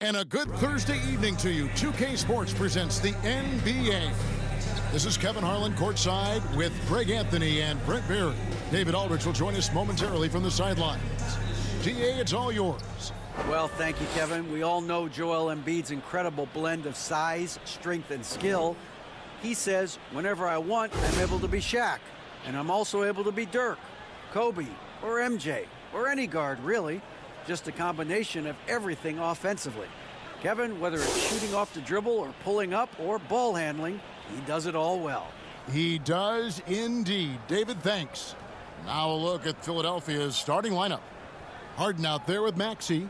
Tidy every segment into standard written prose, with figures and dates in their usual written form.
And a good Thursday evening to you. 2K Sports presents the NBA. This is Kevin Harlan courtside with Greg Anthony and Brent Barry. David Aldridge will join us momentarily from the sidelines. DA, it's all yours. Well, thank you, Kevin. We all know Joel Embiid's incredible blend of size, strength, and skill. He says, whenever I want, I'm able to be Shaq. And I'm also able to be Dirk, Kobe, or MJ, or any guard, really. Just a combination of everything offensively. Kevin, whether it's shooting off the dribble or pulling up or ball handling, he does it all well. He does indeed. David, thanks. Now a look at Philadelphia's starting lineup. Harden out there with Maxey.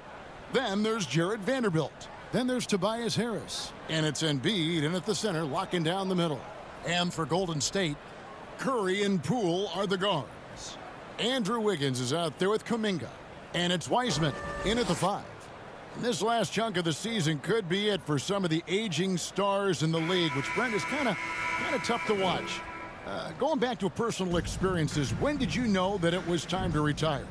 Then there's Jared Vanderbilt. Then there's Tobias Harris. And it's Embiid in at the center, locking down the middle. And for Golden State, Curry and Poole are the guards. Andrew Wiggins is out there with Kuminga. And it's Wiseman in at the 5. And this last chunk of the season could be it for some of the aging stars in the league, which, Brent, is kind of tough to watch. Going back to personal experiences, when did you know that it was time to retire?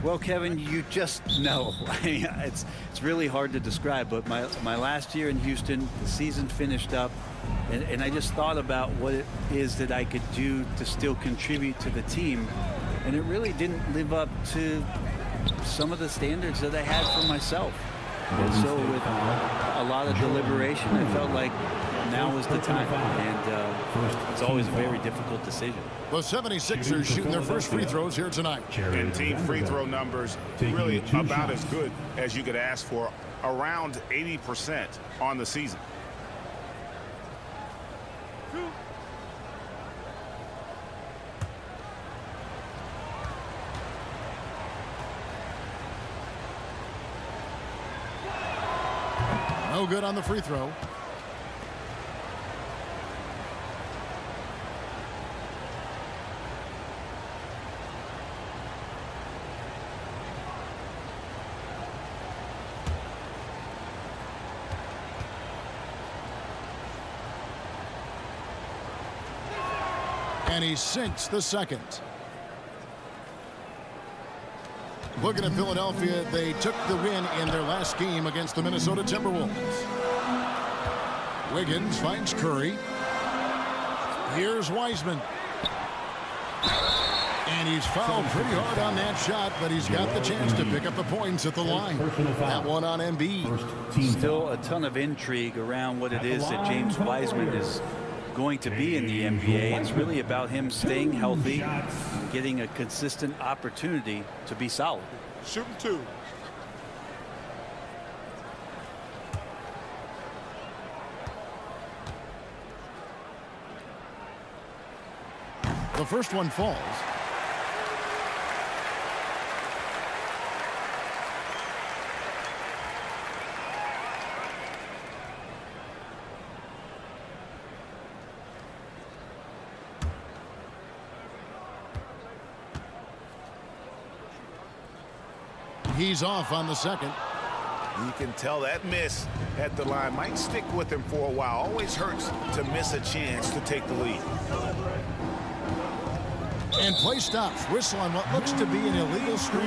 Well, Kevin, you just know. It's really hard to describe, but my last year in Houston, the season finished up, and I just thought about what it is that I could do to still contribute to the team, and it really didn't live up to some of the standards that I had for myself. And so with a lot of deliberation, I felt like now was the time. And it's always a very difficult decision. The 76ers shooting their first free throws here tonight. And team free throw numbers really about as good as you could ask for, around 80% on the season. No good on the free throw. And he sinks the second. Looking at Philadelphia, they took the win in their last game against the Minnesota Timberwolves. Wiggins finds Curry. Here's Wiseman. And he's fouled pretty hard on that shot, but he's got the chance to pick up the points at the line. That one on Embiid. Still a ton of intrigue around what it is that James Wiseman is going to be in the NBA. It's really about him staying healthy, getting a consistent opportunity to be solid. Shooting two. The first one falls. He's off on the second. You can tell that miss at the line might stick with him for a while. Always hurts to miss a chance to take the lead. And play stops. Whistle on what looks to be an illegal screen.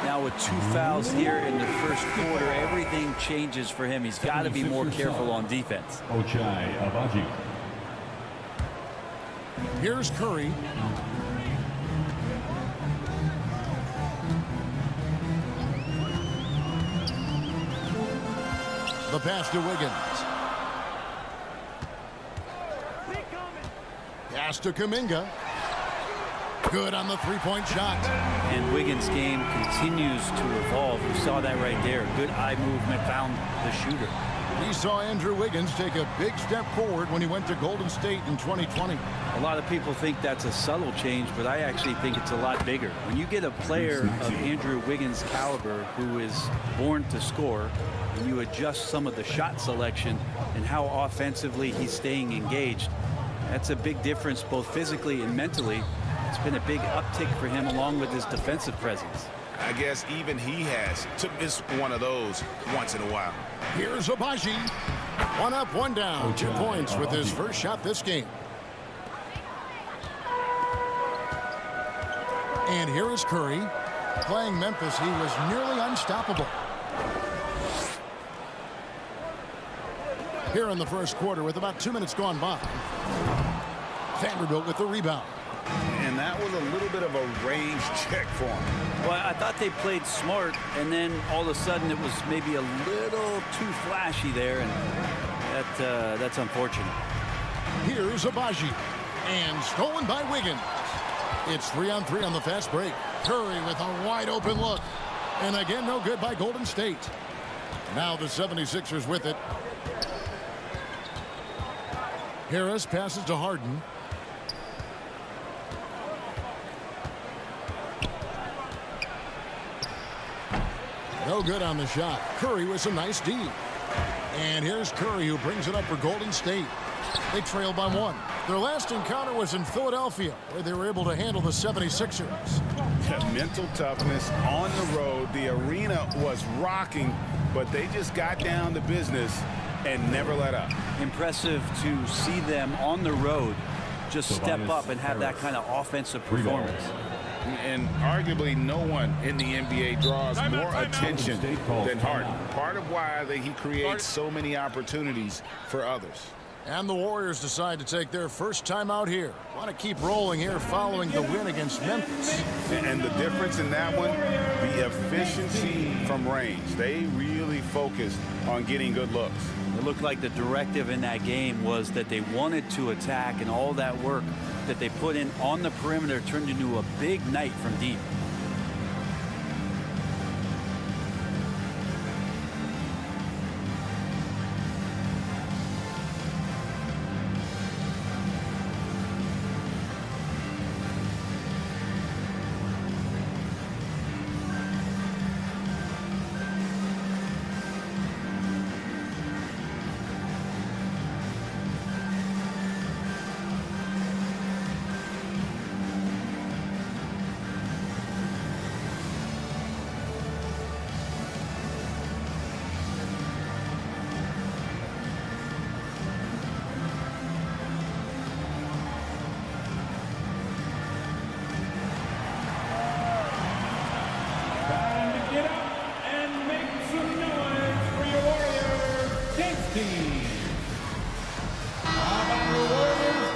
Now with 2 fouls here in the first quarter, everything changes for him. He's got to be more careful on defense. Here's Curry. The pass to Wiggins. Pass to Kuminga. Good on the three-point shot. And Wiggins' game continues to evolve. We saw that right there. Good eye movement, found the shooter. We saw Andrew Wiggins take a big step forward when he went to Golden State in 2020. A lot of people think that's a subtle change, but I actually think it's a lot bigger. When you get a player of Andrew Wiggins' caliber who is born to score, and you adjust some of the shot selection and how offensively he's staying engaged, that's a big difference both physically and mentally. It's been a big uptick for him along with his defensive presence. I guess even he has to miss one of those once in a while. Here's Abaji. One up, one down. 2 points with his first shot this game. And here is Curry. Playing Memphis, he was nearly unstoppable. here in the first quarter with about 2 minutes gone by. Vanderbilt with the rebound. And that was a little bit of a range check for him. Well, I thought they played smart, and then all of a sudden it was maybe a little too flashy there, and that's unfortunate. Here's Abaji, and stolen by Wiggins. It's 3-on-3 on the fast break. Curry with a wide open look. And again, no good by Golden State. Now the 76ers with it. Harris passes to Harden. No good on the shot. Curry with some nice D. And here's Curry, who brings it up for Golden State. They trail by 1. Their last encounter was in Philadelphia, where they were able to handle the 76ers. Mental toughness on the road. The arena was rocking, but they just got down to business and never let up. Impressive to see them on the road just step up and have that kind of offensive performance. And arguably no one in the NBA draws more attention than Harden. Part of why he creates so many opportunities for others. And the Warriors decide to take their first time out here. Want to keep rolling here following the win against Memphis. And the difference in that one, the efficiency from range. They really focused on getting good looks. It looked like the directive in that game was that they wanted to attack, and all that work that they put in on the perimeter turned into a big night from deep.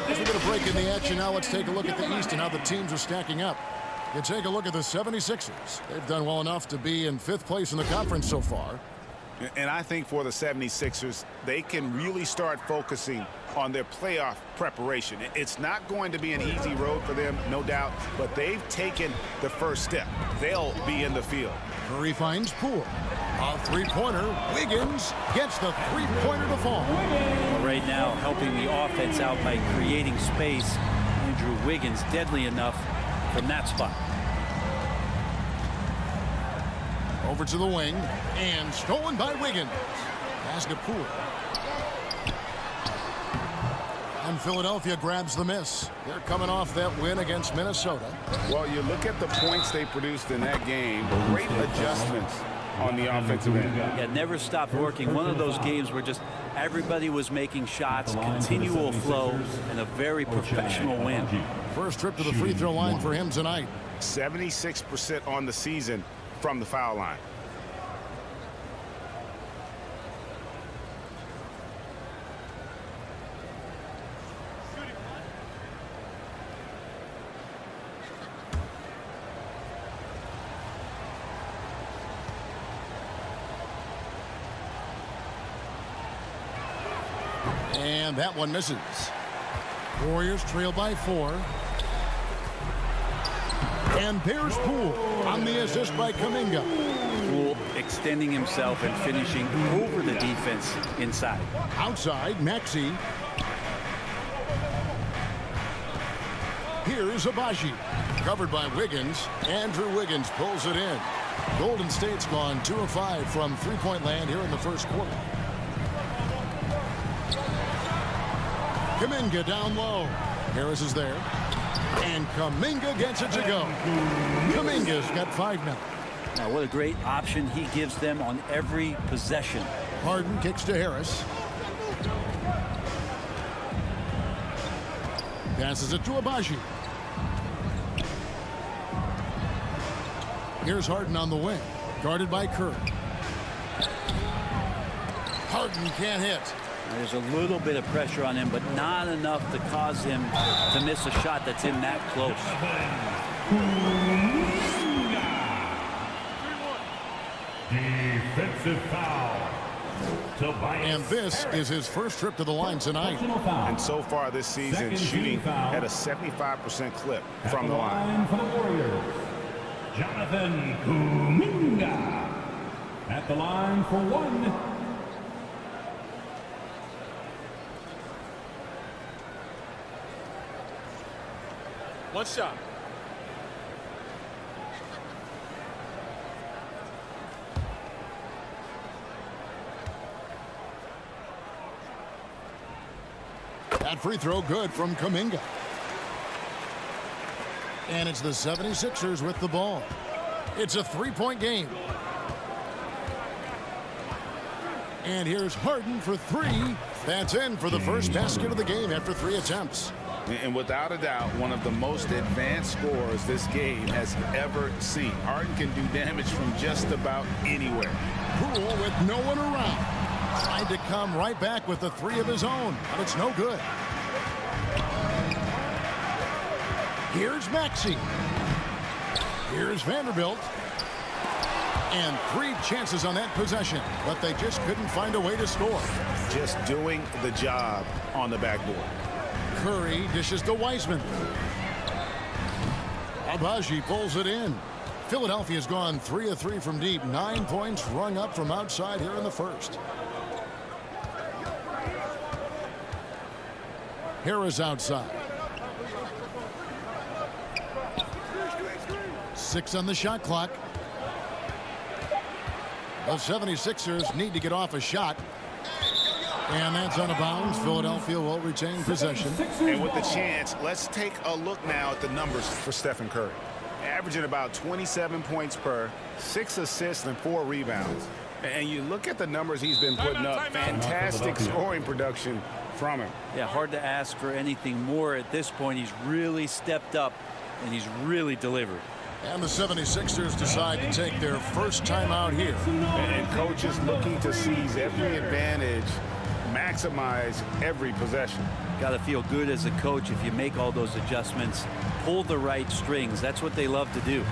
As we get a break in the action now, let's take a look at the East and how the teams are stacking up. You take a look at the 76ers. They've done well enough to be in 5th place in the conference so far. And I think for the 76ers, they can really start focusing on their playoff preparation. It's not going to be an easy road for them, no doubt, but they've taken the first step. They'll be in the field. Curry finds Poole. A three-pointer. Wiggins gets the three-pointer to fall. Right now, helping the offense out by creating space. Andrew Wiggins deadly enough from that spot. Over to the wing, and stolen by Wiggins. Pass to Poole. And Philadelphia grabs the miss. They're coming off that win against Minnesota. Well, you look at the points they produced in that game. Great adjustments on the offensive end. Yeah, never stopped working. One of those games where just everybody was making shots, continual flow, and a very professional win. First trip to the free throw line for him tonight. 76% on the season from the foul line. And that one misses. Warriors trail by 4. And there's Poole on the assist by Kuminga. Poole extending himself and finishing over the defense inside. Outside, Maxey. Here's Abaji. Covered by Wiggins. Andrew Wiggins pulls it in. Golden State's gone 2 of 5 from three-point land here in the first quarter. Kuminga down low. Harris is there. And Kuminga gets it to go. Kuminga's got 5 now. Now, what a great option he gives them on every possession. Harden kicks to Harris. Passes it to Abaji. Here's Harden on the wing. Guarded by Curry. Harden can't hit. There's a little bit of pressure on him, but not enough to cause him to miss a shot that's in that close. Defensive foul. And this is his first trip to the line tonight. And so far this season, shooting at a 75% clip from the line. For the Warriors, Jonathan Kuminga. At the line for one. One shot. That free throw good from Kuminga. And it's the 76ers with the ball. It's a three-point game. And here's Harden for three. That's in for the first basket of the game after 3 attempts. And without a doubt, one of the most advanced scorers this game has ever seen. Harden can do damage from just about anywhere. Poole with no one around. Tried to come right back with the 3 of his own, but it's no good. Here's Maxey. Here's Vanderbilt. And 3 chances on that possession, but they just couldn't find a way to score. Just doing the job on the backboard. Curry dishes to Wiseman. Abaji pulls it in. Philadelphia's gone 3 of 3 from deep. 9 points rung up from outside here in the first. Harris outside. 6 on the shot clock. The 76ers need to get off a shot. And that's out of bounds. Philadelphia will retain possession. And with the chance, let's take a look now at the numbers for Stephen Curry. Averaging about 27 points per, 6 assists and 4 rebounds. And you look at the numbers he's been putting up. Fantastic scoring production from him. Yeah, hard to ask for anything more at this point. He's really stepped up, and he's really delivered. And the 76ers decide to take their first time out here. And coach is looking to seize every advantage, maximize every possession. Got to feel good as a coach if you make all those adjustments, pull the right strings. That's what they love to do.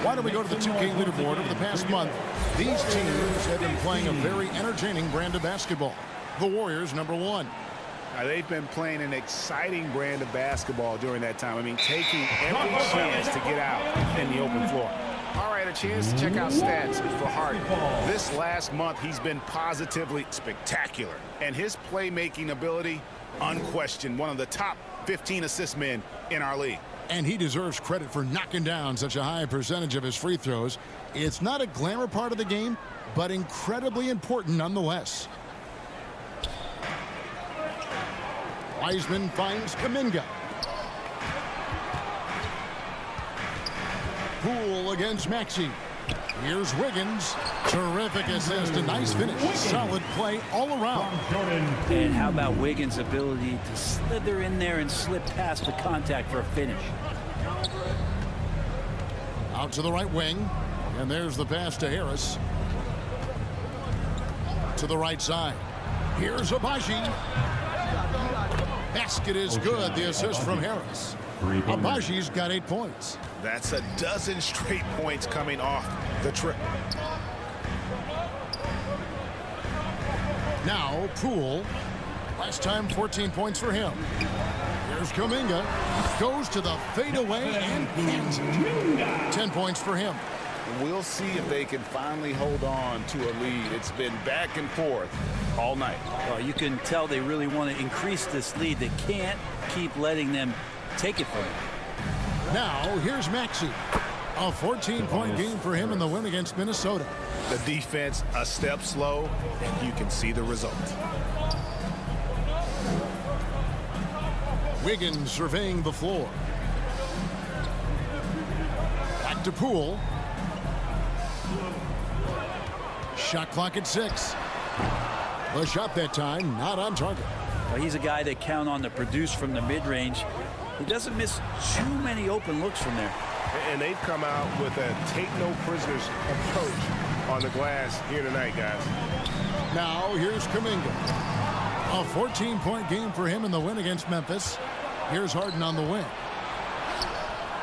Why don't we go to the 2K leaderboard? Over the past month, these teams have been playing a very entertaining brand of basketball. The Warriors, #1. They've been playing an exciting brand of basketball during that time. I mean, taking every chance to get out in the open floor. All right, a chance to check out stats for Harden. This last month, he's been positively spectacular. And his playmaking ability, unquestioned, one of the top 15 assist men in our league. And he deserves credit for knocking down such a high percentage of his free throws. It's not a glamour part of the game, but incredibly important nonetheless. Wiseman finds Kuminga. Poole against Maxey. Here's Wiggins. Terrific assist, a nice finish. Solid play all around. And how about Wiggins' ability to slither in there and slip past the contact for a finish? Out to the right wing. And there's the pass to Harris. To the right side. Here's Abaji. Basket is good. The assist from Harris. Abaji's got 8 points. That's a dozen straight points coming off the trip. Now Poole Last time, 14 points for him. Here's Kuminga. Goes to the fadeaway and cans it. 10 points for him. We'll see if they can finally hold on to a lead. It's been back and forth all night. Well, you can tell they really want to increase this lead. They can't keep letting them take it from them. Now, here's Maxey. A 14-point game for him in the win against Minnesota. The defense a step slow, and you can see the result. Wiggins surveying the floor. Back to Poole. Shot clock at 6. The shot that time not on target. Well, he's a guy that count on to produce from the mid-range. He doesn't miss too many open looks from there. And they've come out with a take-no-prisoners approach on the glass here tonight, guys. Now, here's Kuminga. A 14-point game for him in the win against Memphis. Here's Harden on the win.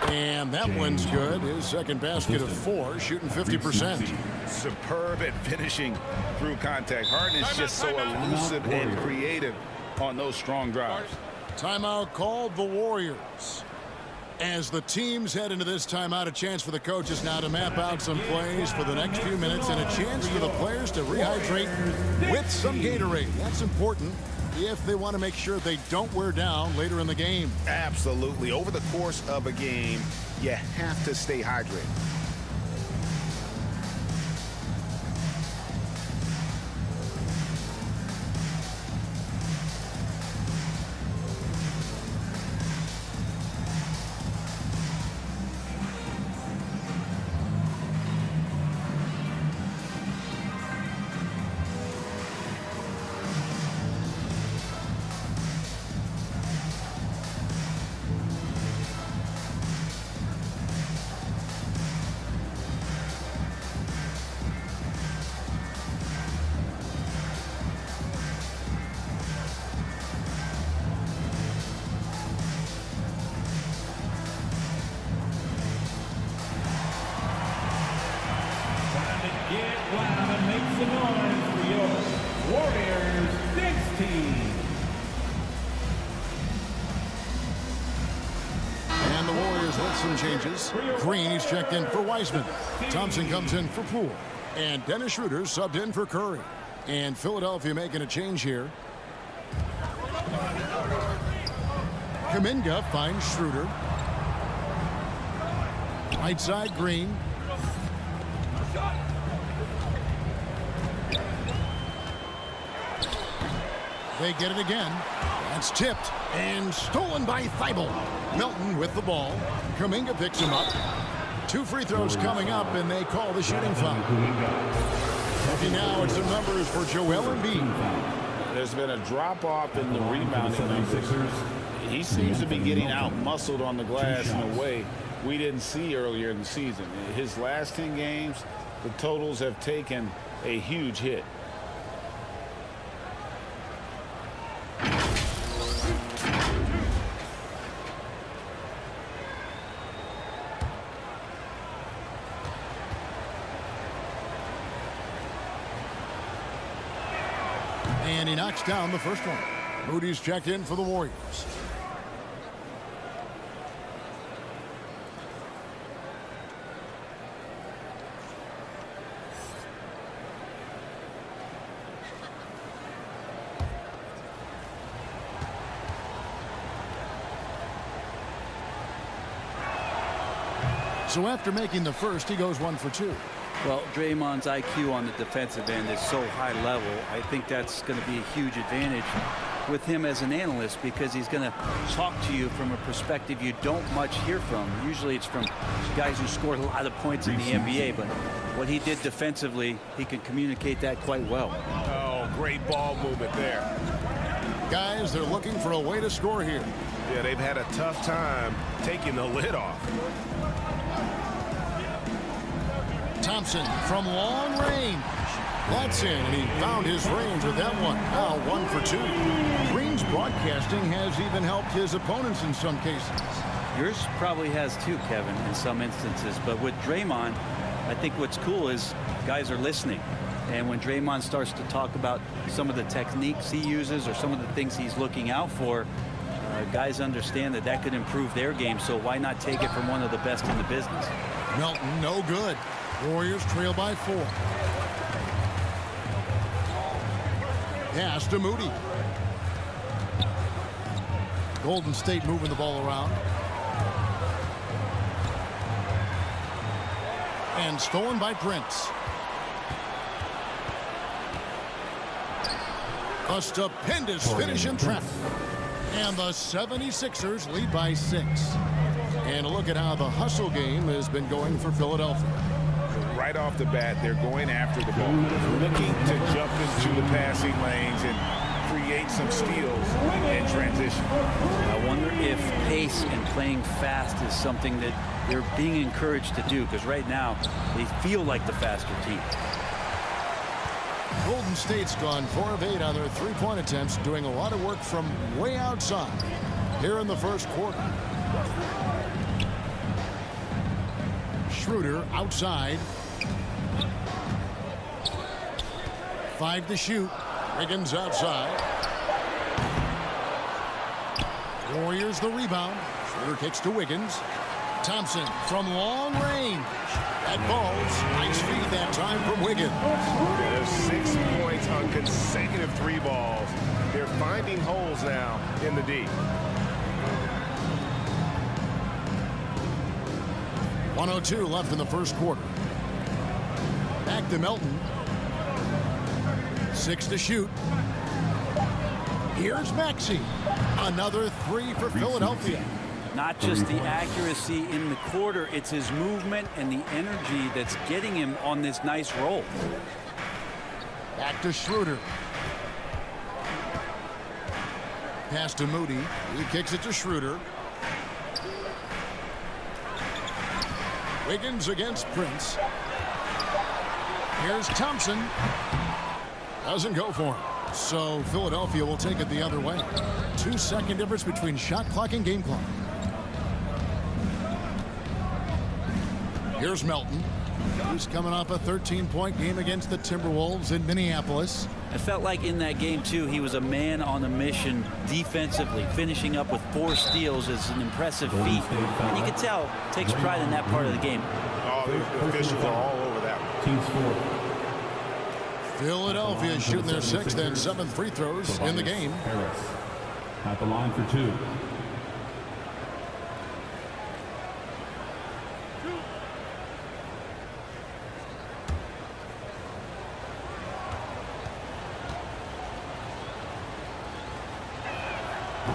And that one's good. His second basket of 4, shooting 50%. Superb at finishing through contact. Harden is just so elusive and creative on those strong drives. Timeout called the Warriors. As the teams head into this timeout, a chance for the coaches now to map out some plays for the next few minutes and a chance for the players to rehydrate with some Gatorade. That's important if they want to make sure they don't wear down later in the game. Absolutely. Over the course of a game, you have to stay hydrated. Changes. Green is checked in for Wiseman. Thompson comes in for Poole. And Dennis Schroeder subbed in for Curry. And Philadelphia making a change here. Kuminga finds Schroeder. Right side, Green. They get it again. That's tipped and stolen by Thibault. Milton with the ball. Kuminga picks him up. 2 free throws coming up, and they call the shooting foul. Looking now at some numbers for Joel Embiid. There's been a drop-off in the rebounding numbers. He seems to be getting out-muscled on the glass in a way we didn't see earlier in the season. His last 10 games, the totals have taken a huge hit. And he knocks down the first one. Moody's checked in for the Warriors. So after making the first, he goes 1 for 2. Well, Draymond's IQ on the defensive end is so high level. I think that's going to be a huge advantage with him as an analyst because he's going to talk to you from a perspective you don't much hear from. Usually it's from guys who scored a lot of points in the NBA, but what he did defensively, he can communicate that quite well. Oh, great ball movement there. Guys, they're looking for a way to score here. Yeah, they've had a tough time taking the lid off. Thompson from long range. That's in, and he found his range with that one. Now 1 for 2. Green's broadcasting has even helped his opponents in some cases. Yours probably has too, Kevin, in some instances. But with Draymond, I think what's cool is guys are listening. And when Draymond starts to talk about some of the techniques he uses or some of the things he's looking out for, guys understand that that could improve their game. So why not take it from one of the best in the business? Melton, no good. Warriors trail by 4. Pass to Moody. Golden State moving the ball around. And stolen by Prince. A stupendous finish in traffic. And the 76ers lead by 6. And a look at how the hustle game has been going for Philadelphia. Right off the bat, they're going after the ball, looking to jump into the passing lanes and create some steals in transition. I wonder if pace and playing fast is something that they're being encouraged to do, because right now they feel like the faster team. Golden State's gone 4 of 8 on their three-point attempts, doing a lot of work from way outside here in the first quarter. Schroeder outside. 5 to shoot. Wiggins outside. Warriors the rebound. Schroeder kicks to Wiggins. Thompson from long range. That ball's nice feed that time from Wiggins. There's 6 points on consecutive 3 balls. They're finding holes now in the D. 1:02 left in the first quarter. Back to Melton. 6 to shoot. Here's Maxey. Another 3 for Philadelphia. Not just the accuracy in the quarter, it's his movement and the energy that's getting him on this nice roll. Back to Schroeder. Pass to Moody. He kicks it to Schroeder. Wiggins against Prince. Here's Thompson. Doesn't go for him. So Philadelphia will take it the other way. 2-second difference between shot clock and game clock. Here's Melton. He's coming off a 13-point game against the Timberwolves in Minneapolis. I felt like in that game, too, he was a man on a mission defensively. Finishing up with 4 steals is an impressive feat. And you can tell, takes pride in that part of the game. Oh, the officials are all over that one. Team score. Philadelphia shooting their 6th and 7th free throws in the game. Harris at the line for 2.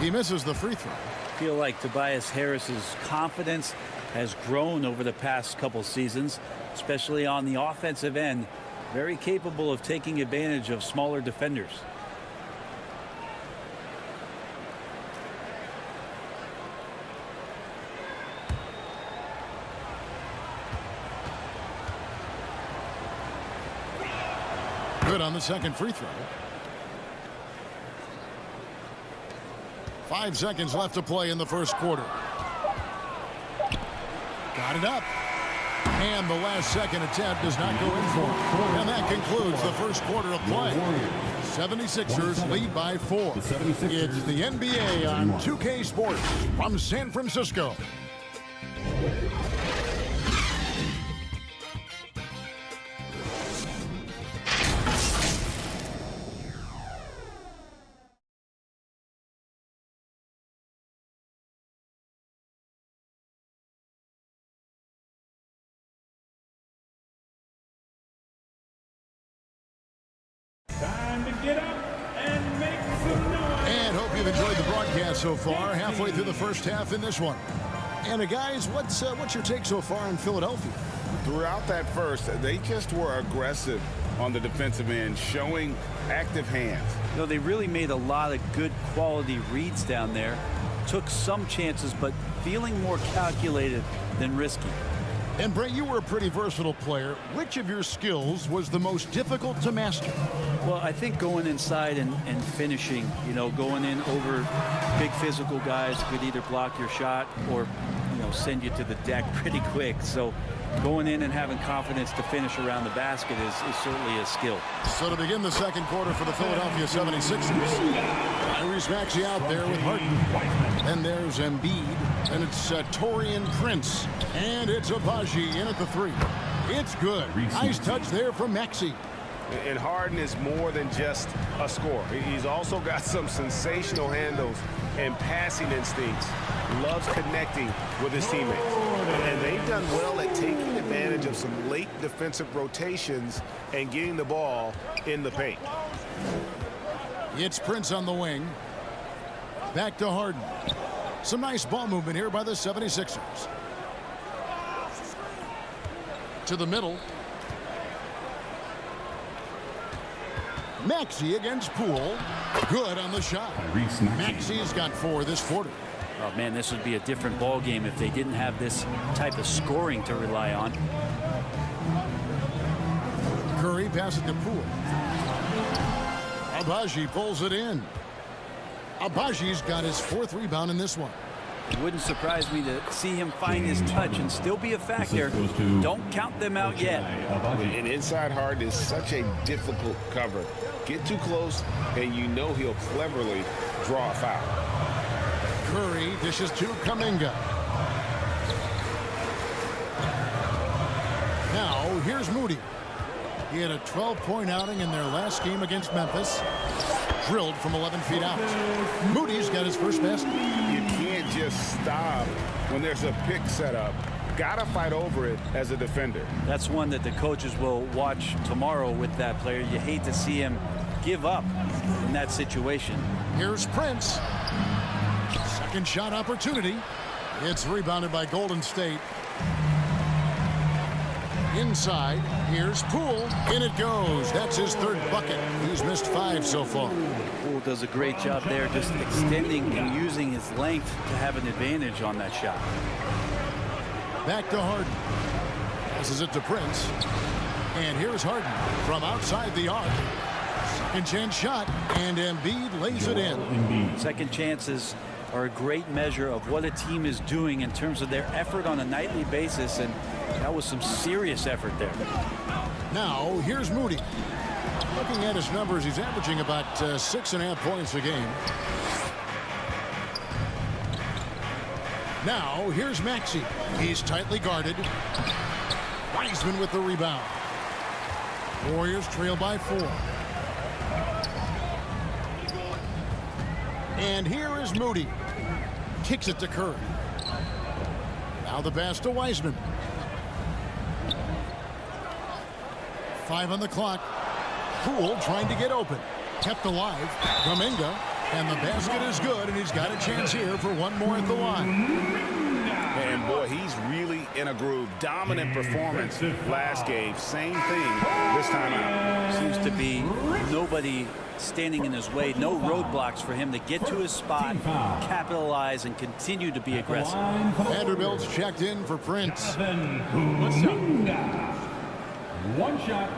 He misses the free throw. I feel like Tobias Harris's confidence has grown over the past couple seasons, especially on the offensive end. Very capable of taking advantage of smaller defenders. Good on the second free throw. 5 seconds left to play in the first quarter. Got it up. And the last second attempt does not go in for him. And that concludes the first quarter of play. 76ers lead by 4. It's the NBA on 2K Sports from San Francisco. Time to get up and make some noise. And hope you've enjoyed the broadcast so far. Halfway through the first half in this one. And guys, what's your take so far in Philadelphia? Throughout that first, they just were aggressive on the defensive end, showing active hands. You know, they really made a lot of good quality reads down there. Took some chances, but feeling more calculated than risky. And Brett, you were a pretty versatile player. Which of your skills was the most difficult to master? Well, I think going inside and finishing, you know, going in over big physical guys could either block your shot or, you know, send you to the deck pretty quick. So going in and having confidence to finish around the basket is certainly a skill. So to begin the second quarter for the Philadelphia 76ers, Tyrese Maxey out there with Harden. Then there's Embiid. And it's Taurean Prince. And it's Abaji in at the three. It's good. Nice touch there from Maxey. And Harden is more than just a scorer. He's also got some sensational handles and passing instincts. Loves connecting with his teammates. And they've done well at taking advantage of some late defensive rotations and getting the ball in the paint. It's Prince on the wing. Back to Harden. Some nice ball movement here by the 76ers. To the middle. Maxey against Poole. Good on the shot. Maxey's got 4 this quarter. Oh, man, this would be a different ball game if they didn't have this type of scoring to rely on. Curry passes to Poole. Abaji pulls it in. Abaji's got his 4th rebound in this one. It wouldn't surprise me to see him find his touch and still be a factor. Don't count them out yet. And inside Harden is such a difficult cover. Get too close, and you know he'll cleverly draw a foul. Curry dishes to Kuminga. Now, here's Moody. He had a 12-point outing in their last game against Memphis. Drilled from 11 feet out. Moody's got his first basket. You can't just stop when there's a pick set up. Gotta fight over it as a defender. That's one that the coaches will watch tomorrow with that player. You hate to see him give up in that situation. Here's Prince. Second shot opportunity. It's rebounded by Golden State. Inside, here's Poole. In it goes. That's his 3rd bucket. He's missed 5 so far. Poole does a great job there, just extending and using his length to have an advantage on that shot. Back to Harden. Passes it to Prince. And here's Harden from outside the arc. Second chance shot, and Embiid lays it in. Second chances are a great measure of what a team is doing in terms of their effort on a nightly basis, and that was some serious effort there. Now, here's Moody. Looking at his numbers, he's averaging about 6.5 points a game. Now, here's Maxey. He's tightly guarded. Wiseman with the rebound. Warriors trail by 4. And here is Moody. Kicks it to Curry. Now the pass to Wiseman. 5 on the clock. Poole trying to get open. Kept alive. Kuminga. And the basket is good, and he's got a chance here for one more at the line. And boy, he's really in a groove. Dominant performance last game. Same thing this time out. Seems to be nobody standing in his way. No roadblocks for him to get to his spot, capitalize, and continue to be aggressive. Vanderbilt's checked in for Prince. One shot.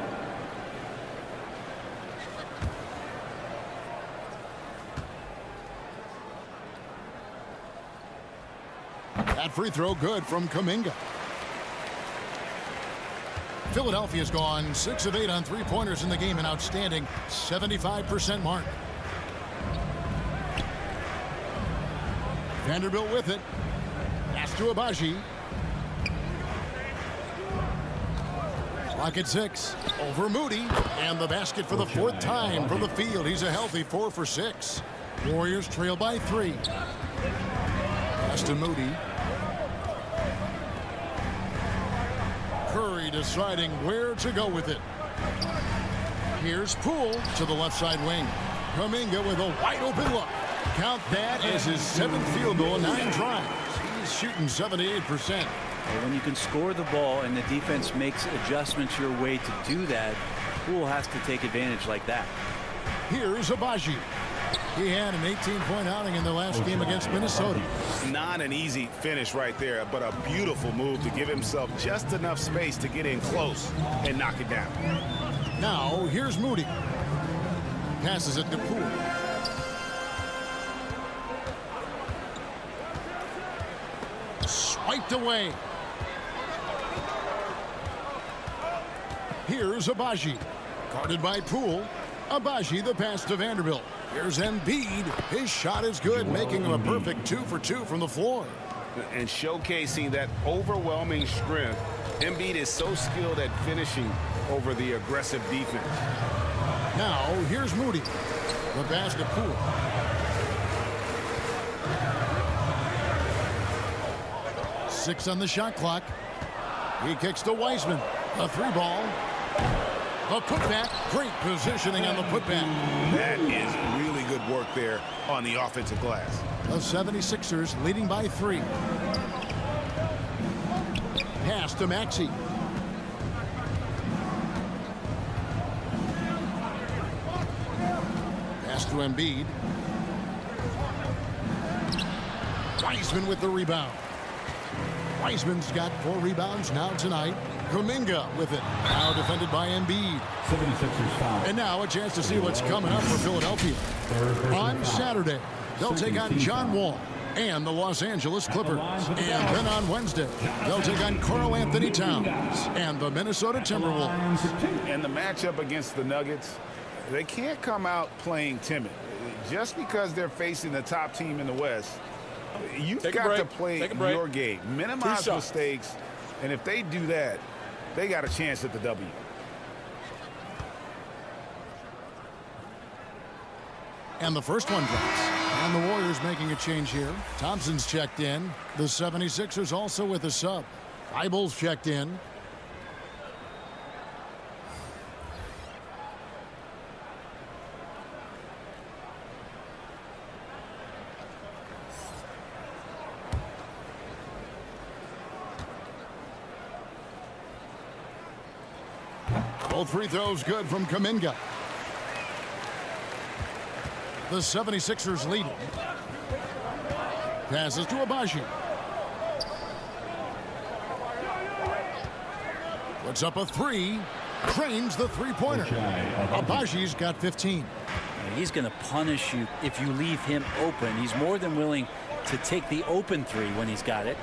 That free throw good from Kuminga. Philadelphia's gone 6 of 8 on 3-pointers in the game, an outstanding 75% mark. Vanderbilt with it. Pass to Abaji. Clock at 6. Over Moody. And the basket for the 4th time from the field. He's a healthy 4 for 6. Warriors trail by 3. Pass to Moody. Curry deciding where to go with it. Here's Poole to the left side wing. Kuminga with a wide open look. Count that as his 7th field goal, 9 tries. He's shooting 78%. When you can score the ball and the defense makes adjustments your way to do that, Poole has to take advantage like that. Here's Abaji. He had an 18-point outing in the last game against Minnesota. Not an easy finish right there, but a beautiful move to give himself just enough space to get in close and knock it down. Now, here's Moody. Passes it to Poole. Swiped away. Here's Abaji. Guarded by Poole. Abaji, the pass to Vanderbilt. Here's Embiid. His shot is good, making him a perfect 2 for 2 from the floor. And showcasing that overwhelming strength. Embiid is so skilled at finishing over the aggressive defense. Now, here's Moody. The pass to Poole. Six on the shot clock. He kicks to Wiseman. A 3-ball. The putback. Great positioning on the putback. That is really good work there on the offensive glass. The 76ers leading by 3. Pass to Maxey. Pass to Embiid. Wiseman with the rebound. Wiseman's got 4 rebounds now tonight. Kuminga with it. Now defended by Embiid. 76ers foul. And now a chance to see what's coming up for Philadelphia. On Saturday, they'll take on John Wall and the Los Angeles Clippers. And then on Wednesday, they'll take on Karl Anthony Towns and the Minnesota Timberwolves. And the matchup against the Nuggets, they can't come out playing timid. Just because they're facing the top team in the West, you've got to play your game. Minimize mistakes. And if they do that, they got a chance at the W. And the first one drops. And the Warriors making a change here. Thompson's checked in. The 76ers also with a sub. Thibault's checked in. Both free throws good from Kuminga. The 76ers leading. Passes to Abaji. Puts up a 3. Trains the three-pointer. Abaji's got 15. He's going to punish you if you leave him open. He's more than willing to take the open 3 when he's got it.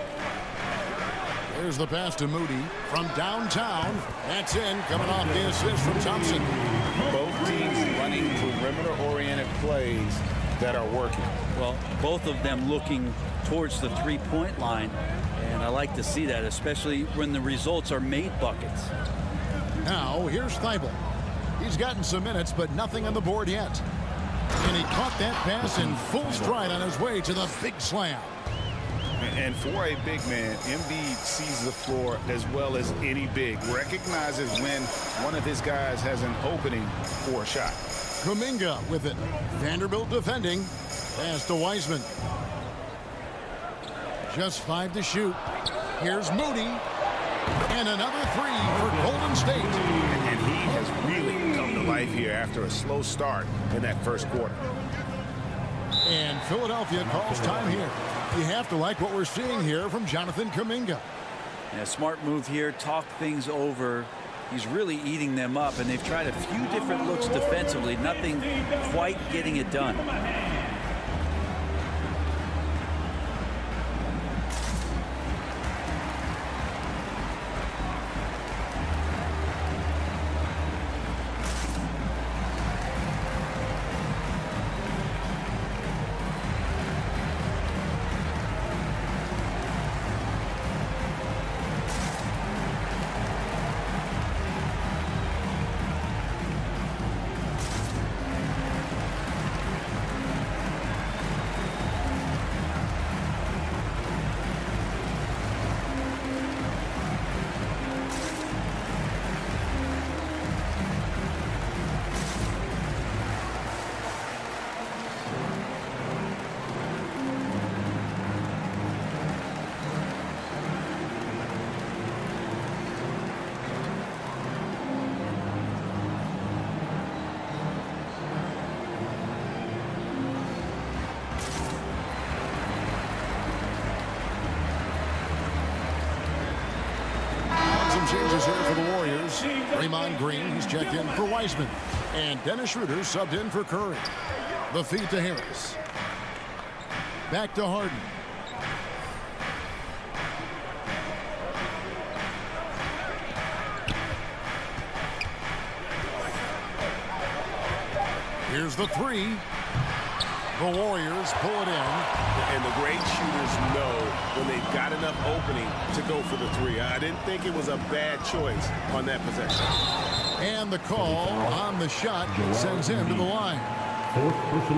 There's the pass to Moody from downtown. That's in, coming off the assist from Thompson. Both teams running perimeter-oriented plays that are working. Well, both of them looking towards the three-point line, and I like to see that, especially when the results are made buckets. Now, here's Thibault. He's gotten some minutes, but nothing on the board yet. And he caught that pass in full stride on his way to the big slam. And for a big man, Embiid sees the floor as well as any big. Recognizes when one of his guys has an opening for a shot. Kuminga with it. Vanderbilt defending. Pass to Wiseman. Just 5 to shoot. Here's Moody. And another 3 for Golden State. And he has really come to life here after a slow start in that first quarter. And Philadelphia calls time here. You have to like what we're seeing here from Jonathan Kuminga. Yeah, smart move here. Talk things over. He's really eating them up, and they've tried a few different looks defensively. Nothing quite getting it done. Changes here for the Warriors. Draymond Green, he's checked in for Wiseman. And Dennis Schroeder subbed in for Curry. The feed to Harris. Back to Harden. Here's the three. The Warriors pull it in. And the great shooters know when they've got enough opening to go for the three. I didn't think it was a bad choice on that possession. And the call on the shot sends him to the line.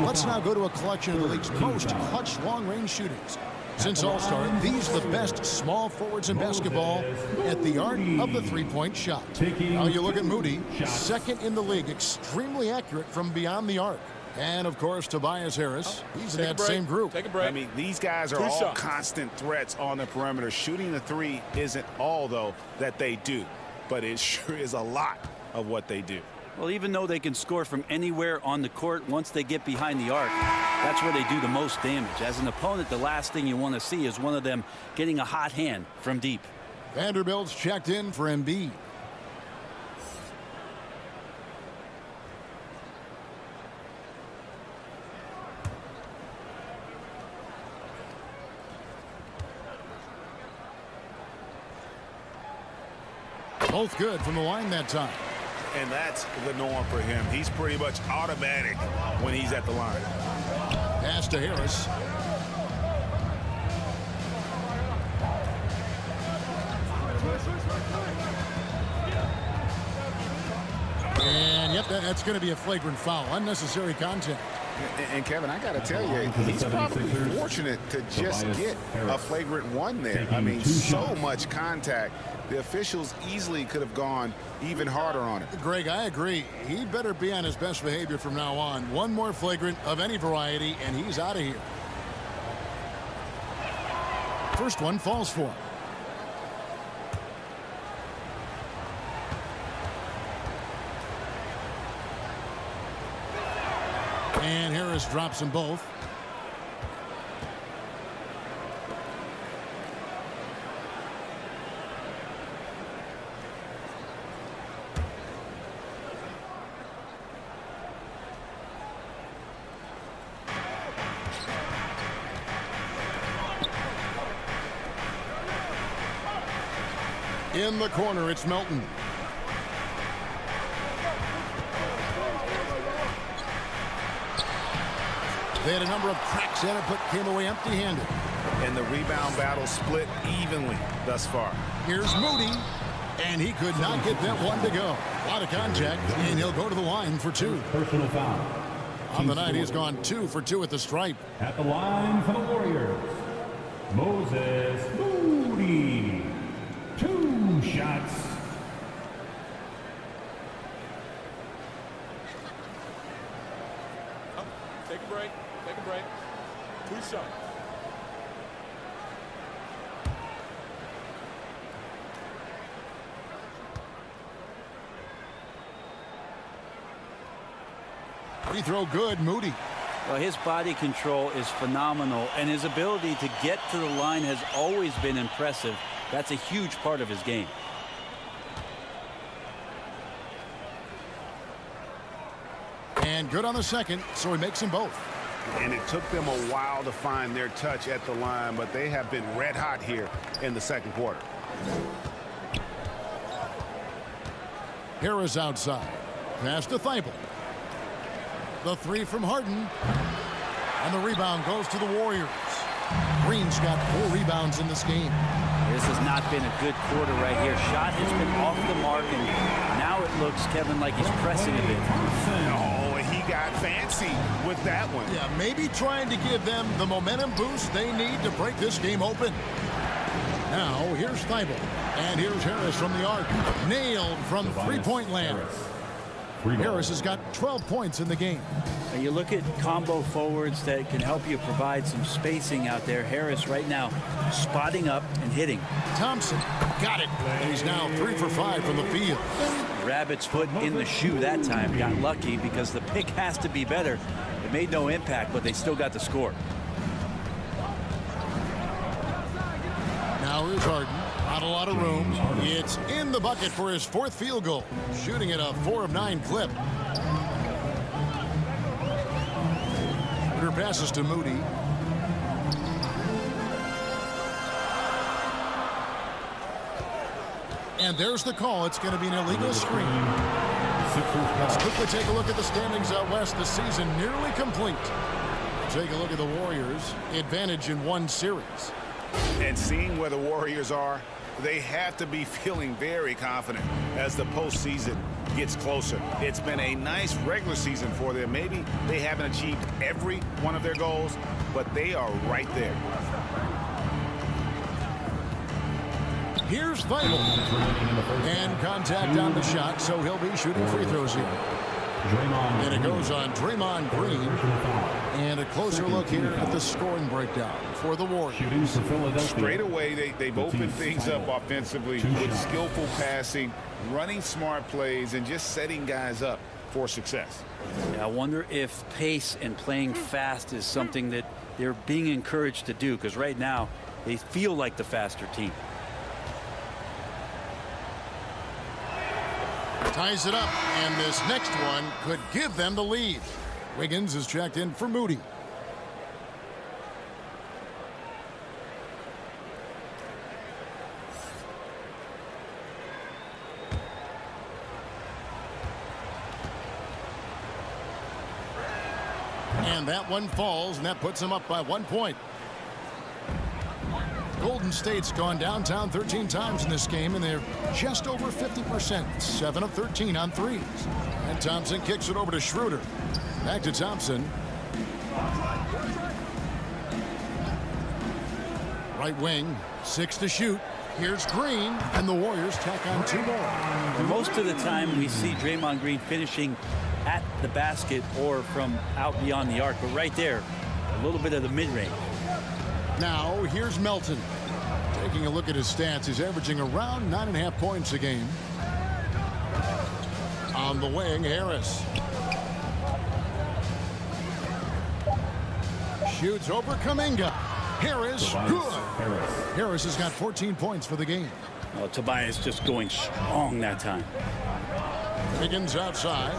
Let's now go to a collection of the league's most clutch long-range shooters. Since All-Star, these are the best small forwards in basketball at the art of the three-point shot. Now you look at Moody, second in the league, extremely accurate from beyond the arc. And, of course, Tobias Harris, he's in that same group. Take a break. I mean, these guys are all constant threats on the perimeter. Shooting the three isn't all, though, that they do. But it sure is a lot of what they do. Well, even though they can score from anywhere on the court, once they get behind the arc, that's where they do the most damage. As an opponent, the last thing you want to see is one of them getting a hot hand from deep. Vanderbilt's checked in for Embiid. Both good from the line that time. And that's the norm for him. He's pretty much automatic when he's at the line. Pass to Harris. And, yep, that's going to be a flagrant foul. Unnecessary contact. And Kevin, I got to tell you, he's probably fortunate to just get a flagrant one there. I mean, so much contact. The officials easily could have gone even harder on it. Greg, I agree. He'd better be on his best behavior from now on. One more flagrant of any variety, and he's out of here. First one falls for him. And Harris drops them both. In the corner, it's Melton. They had a number of cracks in it, but came away empty-handed. And the rebound battle split evenly thus far. Here's Moody, and he could not get that one to go. A lot of contact, and he'll go to the line for two. Personal foul. On the night, he's gone 2 for 2 at the stripe. At the line for the Warriors, Moses Moody. 2 shots. Take a break. Take a break. 2 shots. Free throw good, Moody. Well, his body control is phenomenal, and his ability to get to the line has always been impressive. That's a huge part of his game. And good on the second, so he makes them both. And it took them a while to find their touch at the line, but they have been red hot here in the second quarter. Harris outside. Pass to Thibault. The three from Harden. And the rebound goes to the Warriors. Green's got 4 rebounds in this game. This has not been a good quarter right here. Shot has been off the mark, and now it looks, Kevin, like he's pressing a bit. Oh, he got fancy with that one. Yeah, maybe trying to give them the momentum boost they need to break this game open. Now, here's Thibault. And here's Harris from the arc. Nailed from three-point land. Harris has got 12 points in the game. And you look at combo forwards that can help you provide some spacing out there. Harris right now spotting up and hitting. Thompson got it. And he's now 3 for 5 from the field. Rabbit's foot in the shoe that time. Got lucky because the pick has to be better. It made no impact, but they still got the score. Now here's Harden. Not a lot of room. It's in the bucket for his 4th field goal. Shooting at a 4 of 9 clip. Her passes to Moody. And there's the call. It's going to be an illegal screen. Let's quickly take a look at the standings out west. The season nearly complete. Take a look at the Warriors. Advantage in one series. And seeing where the Warriors are, they have to be feeling very confident as the postseason gets closer. It's been a nice regular season for them. Maybe they haven't achieved every one of their goals, but they are right there. Here's Weidel. And contact on the shot, so he'll be shooting free throws here. And it goes on Draymond Green. And a closer look here at the scoring breakdown for the Warriors. Straight away, they've opened things up offensively with skillful passing, running smart plays, and just setting guys up for success. Yeah, I wonder if pace and playing fast is something that they're being encouraged to do, because right now they feel like the faster team. Ties it up, and this next one could give them the lead. Wiggins is checked in for Moody. And that one falls, and that puts them up by 1 point. Golden State's gone downtown 13 times in this game, and they're just over 50%. 7 of 13 on threes. And Thompson kicks it over to Schroeder. Back to Thompson. Right wing, 6 to shoot. Here's Green, and the Warriors tack on 2 more. And most of the time we see Draymond Green finishing at the basket or from out beyond the arc, but right there, a little bit of the mid-range. Now, here's Melton. Taking a look at his stats, he's averaging around 9.5 points a game. On the wing, Harris. Shoots over Kuminga. Harris, good. Harris has got 14 points for the game. Oh, Tobias just going strong that time. Wiggins outside.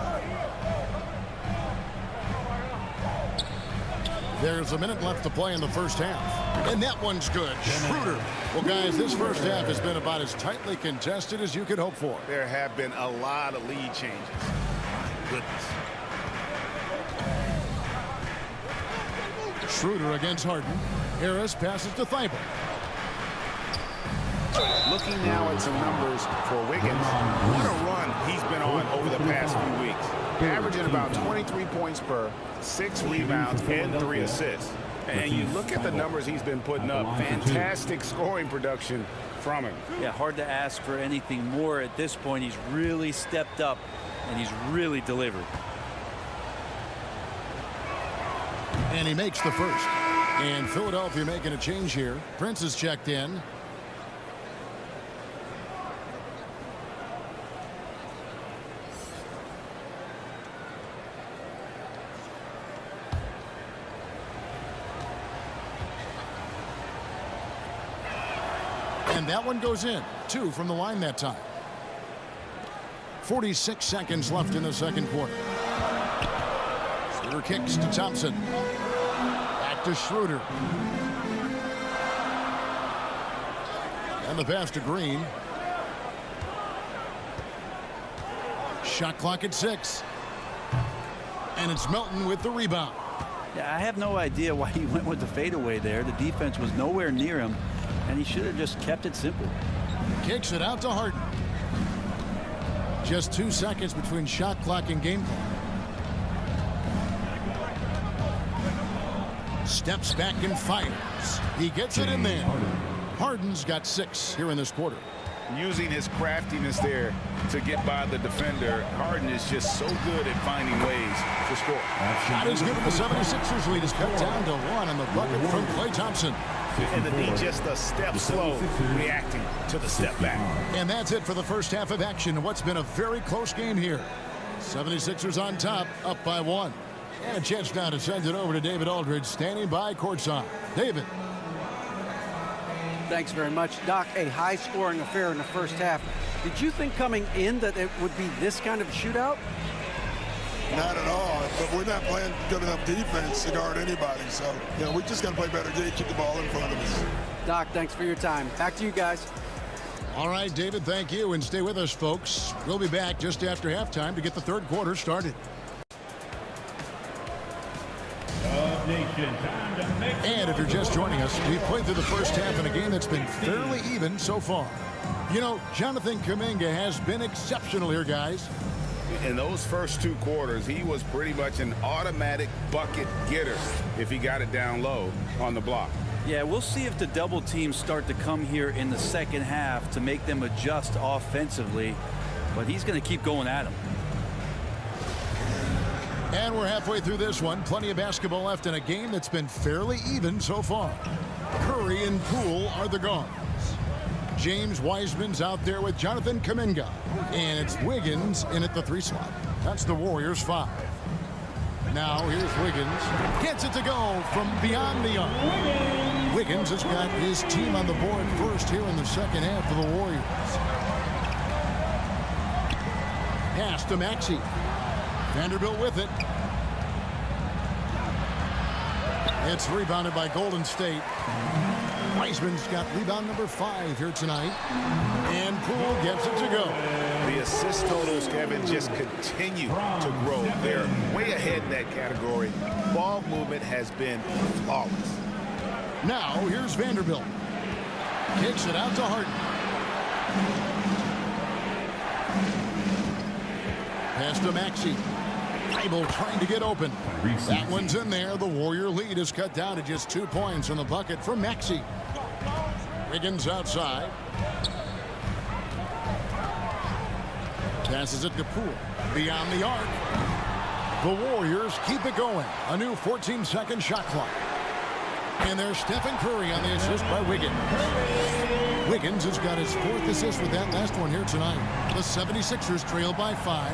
There's a minute left to play in the first half. And that one's good. Schroeder. Well, guys, this first half has been about as tightly contested as you could hope for. There have been a lot of lead changes. Goodness. Schroeder against Harden. Harris passes to Thibault. Looking now at some numbers for Wiggins. What a run he's been on over the past few weeks. Averaging about 23 points per, 6 rebounds, and 3 assists. And you look at the numbers he's been putting up. Fantastic scoring production from him. Yeah, hard to ask for anything more at this point. He's really stepped up, and he's really delivered. And he makes the first. And Philadelphia making a change here. Prince is checked in. And that one goes in. 2 from the line that time. 46 seconds left in the second quarter. Schroeder kicks to Thompson. Back to Schroeder. And the pass to Green. Shot clock at 6. And it's Melton with the rebound. Yeah, I have no idea why he went with the fadeaway there. The defense was nowhere near him, and he should have just kept it simple. Kicks it out to Harden. Just 2 seconds between shot clock and game clock. Steps back and fires. He gets it in there. Harden's got 6 here in this quarter. Using his craftiness there to get by the defender. Harden is just so good at finding ways to score. Shot is good, but the 76ers lead is cut down to 1 on the bucket from Klay Thompson. And the D just a step slow, reacting to the step back. And that's it for the first half of action. What's been a very close game here. 76ers on top, up by 1. And a chance now to send it over to David Aldridge, standing by courtside. David. Thanks very much, Doc. A high-scoring affair in the first half. Did you think coming in that it would be this kind of a shootout? Not at all, but we're not playing good enough defense to guard anybody. So, we just got to play better, keep the ball in front of us. Doc, thanks for your time. Back to you guys. All right, David, thank you, and stay with us, folks. We'll be back just after halftime to get the third quarter started. And if you're just joining us, we've played through the first half in a game that's been fairly even so far. You know, Jonathan Kuminga has been exceptional here, guys. In those first two quarters, he was pretty much an automatic bucket getter if he got it down low on the block. Yeah, we'll see if the double teams start to come here in the second half to make them adjust offensively, but he's going to keep going at them. And we're halfway through this one. Plenty of basketball left in a game that's been fairly even so far. Curry and Poole are the guards. James Wiseman's out there with Jonathan Kuminga. And it's Wiggins in at the 3 slot. That's the Warriors' 5. Now here's Wiggins. Gets it to go from beyond the arc. Wiggins has got his team on the board first here in the second half for the Warriors. Pass to Maxey. Vanderbilt with it. It's rebounded by Golden State. Wiseman's got rebound number 5 here tonight. And Poole gets it to go. The assist totals, Kevin, just continue to grow. They're way ahead in that category. Ball movement has been flawless. Now here's Vanderbilt. Kicks it out to Harden. Pass to Maxey. Bible trying to get open. That one's in there. The Warrior lead is cut down to just 2 points in the bucket from Maxey. Wiggins outside. Passes it to Poole. Beyond the arc. The Warriors keep it going. A new 14-second shot clock. And there's Stephen Curry on the assist by Wiggins. Wiggins has got his 4th assist with that last one here tonight. The 76ers trail by 5.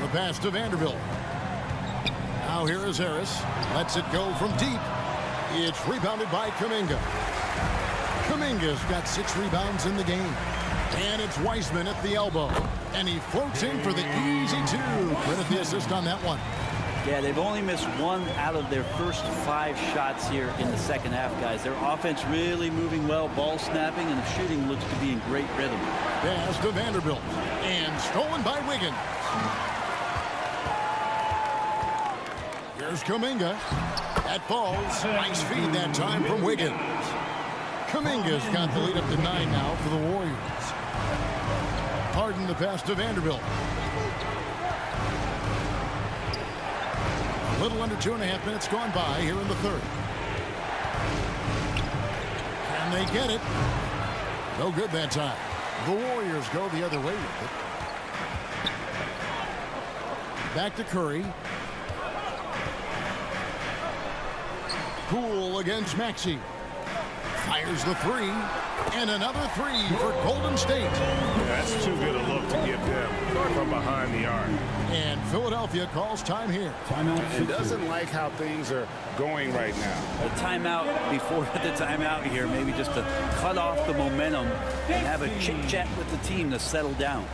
The pass to Vanderbilt. Now here is Harris. Lets it go from deep. It's rebounded by Kuminga. Kuminga's got 6 rebounds in the game. And it's Wiseman at the elbow. And he floats in for the easy 2. Credit the assist on that one. Yeah, they've only missed 1 out of their first 5 shots here in the second half, guys. Their offense really moving well, ball snapping, and the shooting looks to be in great rhythm. Pass to Vanderbilt. And stolen by Wiggins. Here's Kuminga. That falls. Nice feed that time from Wiggins. Kuminga's got the lead up to 9 now for the Warriors. Harden the pass to Vanderbilt. A little under 2.5 minutes gone by here in the third. Can they get it? No good that time. The Warriors go the other way with it. Back to Curry. Poole against Maxey. Fires the 3. And another 3 for Golden State. Yeah, that's too good a look to give them from behind the arc. And Philadelphia calls time here. And doesn't like how things are going right now. A timeout before the timeout here, maybe just to cut off the momentum and have a chit-chat with the team to settle down.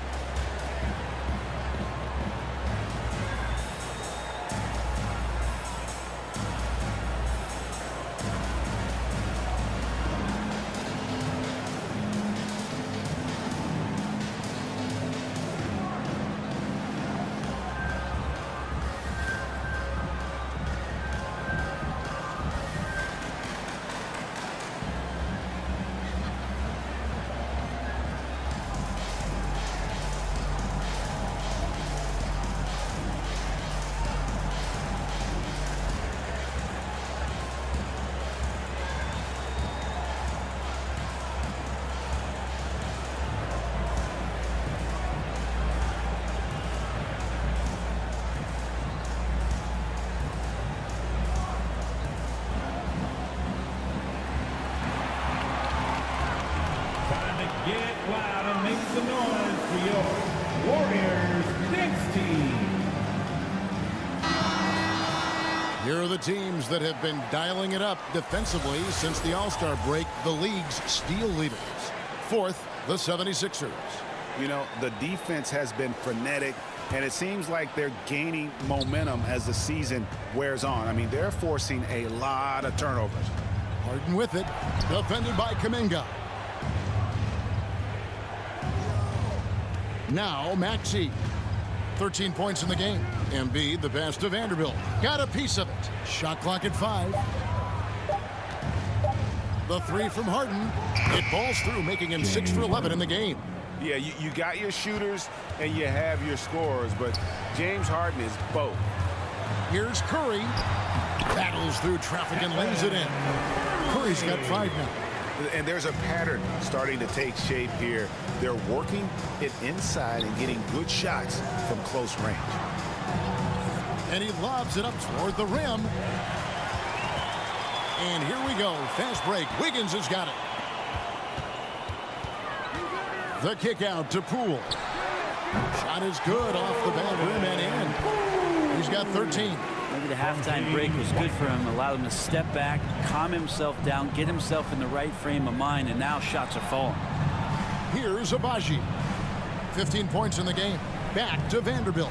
Get loud and make some noise for your Warriors next team. Here are the teams that have been dialing it up defensively since the All-Star break, the league's steal leaders. 4th, the 76ers. You know, the defense has been frenetic, and it seems like they're gaining momentum as the season wears on. I mean, they're forcing a lot of turnovers. Harden with it. Defended by Kuminga. Now Maxey. 13 points in the game. Embiid, the pass to Vanderbilt. Got a piece of it. Shot clock at 5. The three from Harden. It falls through, making him 6 for 11 in the game. Yeah, you got your shooters and you have your scorers, but James Harden is both. Here's Curry. Battles through traffic and lays it in. Curry's got 5 now. And there's a pattern starting to take shape here. They're working it inside and getting good shots from close range. And he lobs it up toward the rim. And here we go. Fast break. Wiggins has got it. The kick out to Poole. Shot is good off the back rim and in. He's got 13. Maybe the halftime break was good for him. Allowed him to step back, calm himself down, get himself in the right frame of mind, and now shots are falling. Here's Abaji. 15 points in the game. Back to Vanderbilt.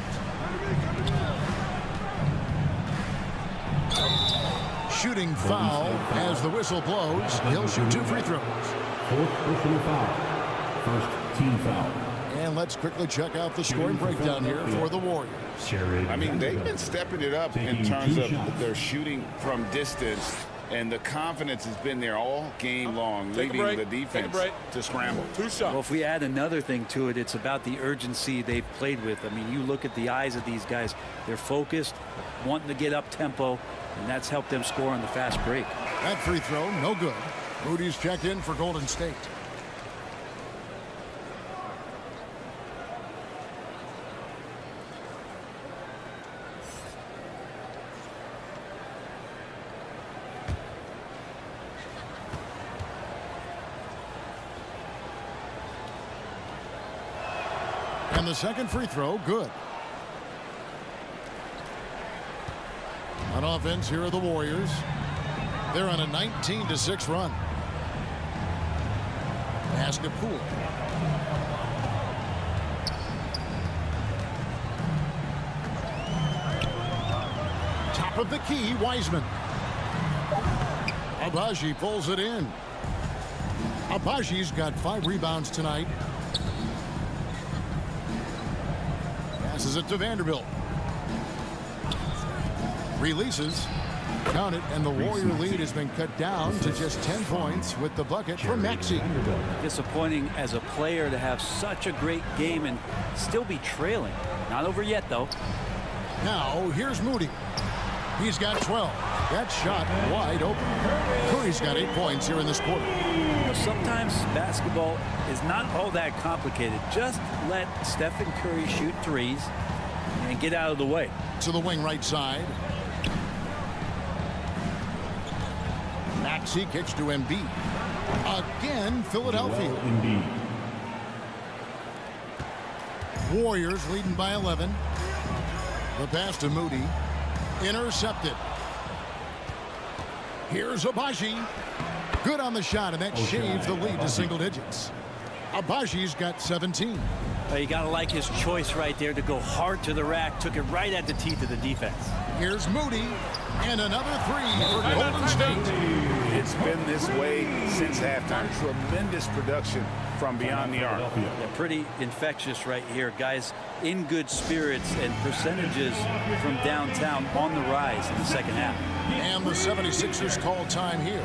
Shooting foul as the whistle blows. He'll shoot 2 free throws. 4th personal foul. First team foul. And let's quickly check out the scoring breakdown here for the Warriors. I mean, they've been stepping it up in terms of their shooting from distance, and the confidence has been there all game long, leaving the defense to scramble. 2 shots. Well, if we add another thing to it, it's about the urgency they've played with. I mean, you look at the eyes of these guys. They're focused, wanting to get up tempo, and that's helped them score on the fast break. That free throw, no good. Moody's checked in for Golden State. And the second free throw, good. On offense, here are the Warriors. They're on a 19-6 run. Pass to Poole. Top of the key, Wiseman. Abaji pulls it in. Abaji's got 5 rebounds tonight. Passes it to Vanderbilt. Releases. Count it, and the Warrior lead has been cut down to just 10 points with the bucket from Maxey. Disappointing as a player to have such a great game and still be trailing. Not over yet, though. Now, here's Moody. He's got 12. That shot wide open. Curry's got 8 points here in this quarter. Sometimes basketball is not all that complicated. Just let Stephen Curry shoot threes and get out of the way. To the wing right side. Maxey kicks to Embiid. Again, Philadelphia. Warriors leading by 11. The pass to Moody. Intercepted. Here's Abaji. Good on the shot, and that shaves the lead to single digits. Abaji's got 17. You got to like his choice right there to go hard to the rack. Took it right at the teeth of the defense. Here's Moody, and another 3 for Golden State. It's been this way since halftime. Tremendous production from beyond the arc. Yeah, pretty infectious right here. Guys in good spirits, and percentages from downtown on the rise in the second half. And the 76ers call time here.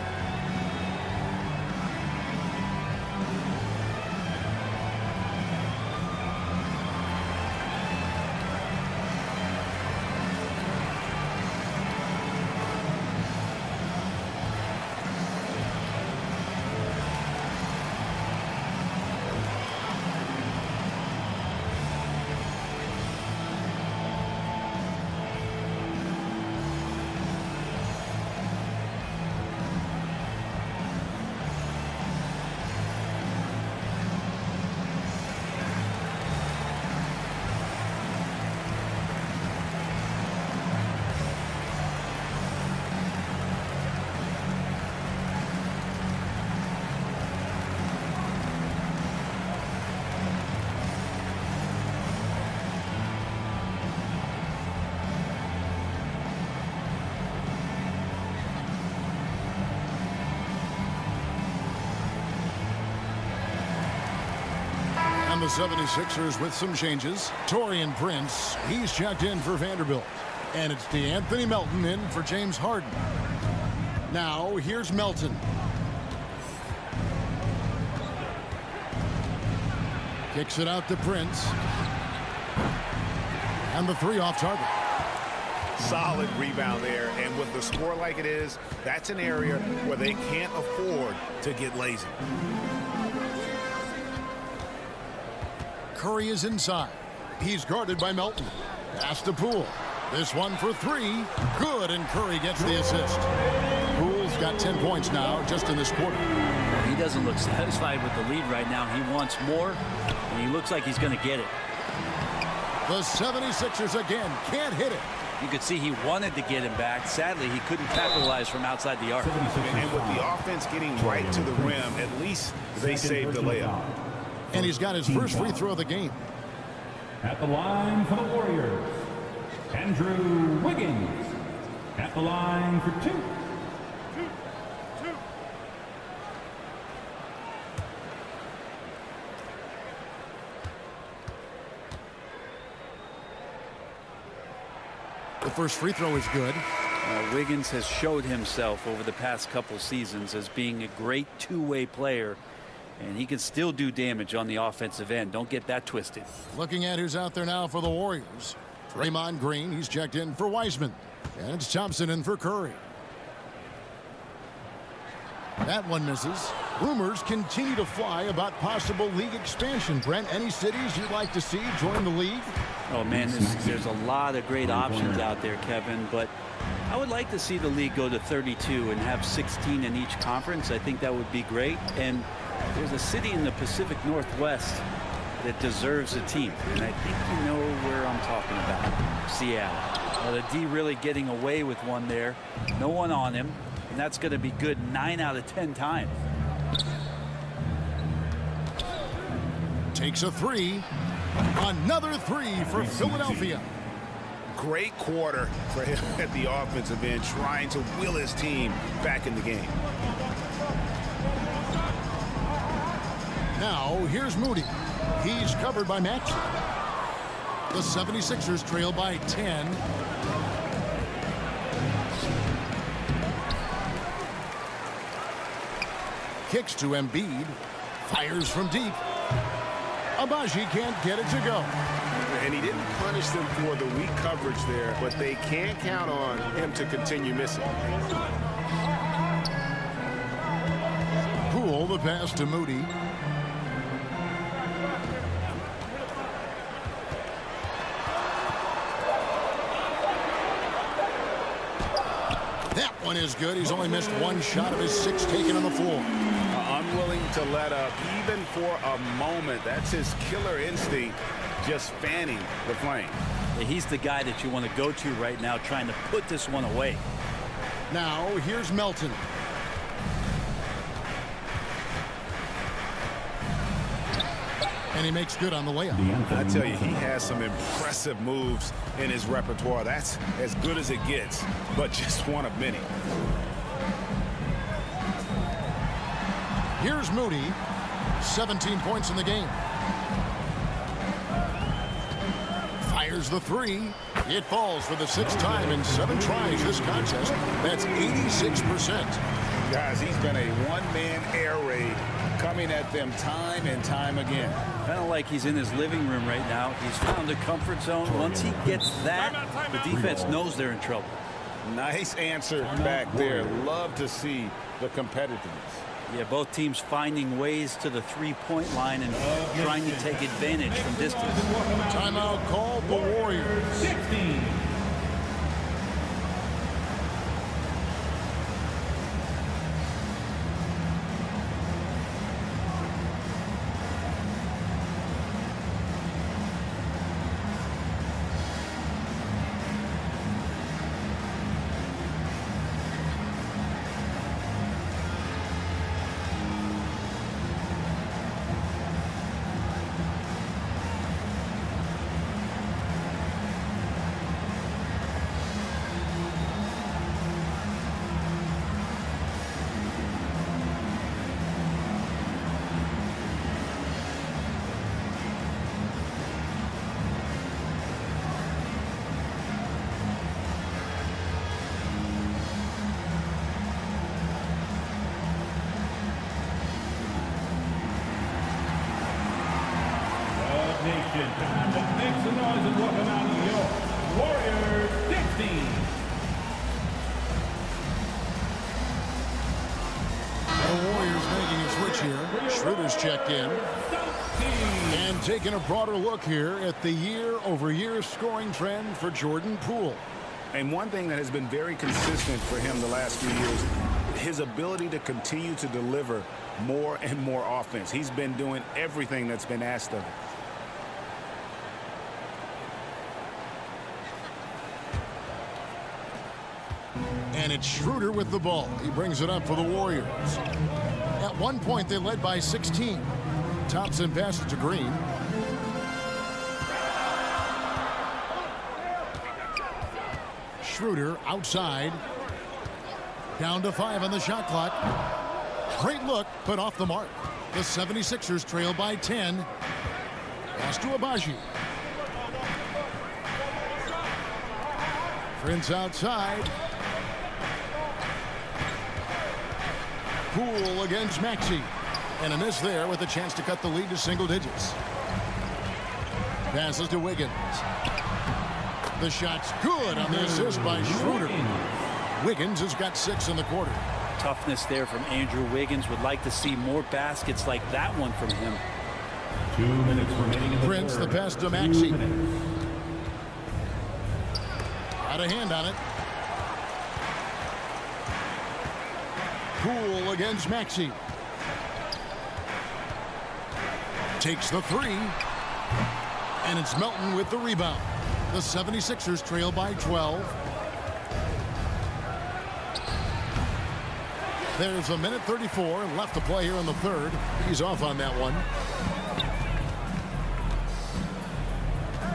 And the 76ers with some changes. Taurean Prince, he's checked in for Vanderbilt. And it's DeAnthony Melton in for James Harden. Now, here's Melton. Kicks it out to Prince. And the three off target. Solid rebound there, and with the score like it is, that's an area where they can't afford to get lazy. Curry is inside. He's guarded by Melton. Pass to Poole. This one for three. Good, and Curry gets the assist. Poole's got 10 points now just in this quarter. He doesn't look satisfied with the lead right now. He wants more, and he looks like he's going to get it. The 76ers again can't hit it. You could see he wanted to get him back. Sadly, he couldn't capitalize from outside the arc. And with the offense getting right to the rim, at least they saved the layup. And he's got his first free throw of the game. At the line for the Warriors, Andrew Wiggins. At the line for two. The first free throw is good. Wiggins has showed himself over the past couple seasons as being a great two-way player, and he can still do damage on the offensive end. Don't get that twisted. Looking at who's out there now for the Warriors. Draymond Green, he's checked in for Wiseman. And it's Thompson in for Curry. That one misses. Rumors continue to fly about possible league expansion. Brent, any cities you'd like to see join the league? Oh, man, there's a lot of great options out there, Kevin, but I would like to see the league go to 32 and have 16 in each conference. I think that would be great. And there's a city in the Pacific Northwest that deserves a team, and I think you know where I'm talking about. Seattle. The D really getting away with one there. No one on him, and that's going to be good 9 out of 10 times. Takes a three. Another three for Philadelphia. Great quarter for him at the offensive end, trying to will his team back in the game. Now, here's Moody. He's covered by Maxey. The 76ers trail by 10. Kicks to Embiid. Fires from deep. Abaji can't get it to go. And he didn't punish them for the weak coverage there, but they can't count on him to continue missing. Poole, the pass to Moody. That one is good. He's only missed one shot of his 6 taken on the floor. Unwilling to let up, even for a moment. That's his killer instinct, just fanning the flame. He's the guy that you want to go to right now, trying to put this one away. Now, here's Melton. And he makes good on the layup. I tell you, he has some impressive moves in his repertoire. That's as good as it gets, but just one of many. Here's Moody. 17 points in the game. Fires the three. It falls for the 6th time in 7 tries this contest. That's 86%. Guys, he's been a one-man air raid coming at them time and time again. Kind of like he's in his living room right now. He's found a comfort zone. Once he gets that, the defense knows they're in trouble. Nice answer back there. Love to see the competitiveness. Yeah, both teams finding ways to the three-point line and trying to take advantage from distance. Timeout called the Warriors. 16. attention. Time to make some noise and welcome out your Warriors 16. The Warriors making a switch here. Schroeder's checked in. And taking a broader look here at the year-over-year scoring trend for Jordan Poole. And one thing that has been very consistent for him the last few years, his ability to continue to deliver more and more offense. He's been doing everything that's been asked of him. And it's Schroeder with the ball. He brings it up for the Warriors. At one point, they led by 16. Thompson passes to Green. Schroeder outside. Down to 5 on the shot clock. Great look, but off the mark. The 76ers trail by 10. Pass to Abaji. Prince outside. Poole against Maxey. And a miss there with a chance to cut the lead to single digits. Passes to Wiggins. The shot's good on the assist by Schroeder. Wiggins has got 6 in the quarter. Toughness there from Andrew Wiggins. Would like to see more baskets like that one from him. 2 minutes remaining in the Prince, third. the pass to 2 Maxey. minutes. Got a hand on it. Poole against Maxey. Takes the 3. And it's Melton with the rebound. The 76ers trail by 12. There's a minute 34 left to play here in the third. He's off on that one.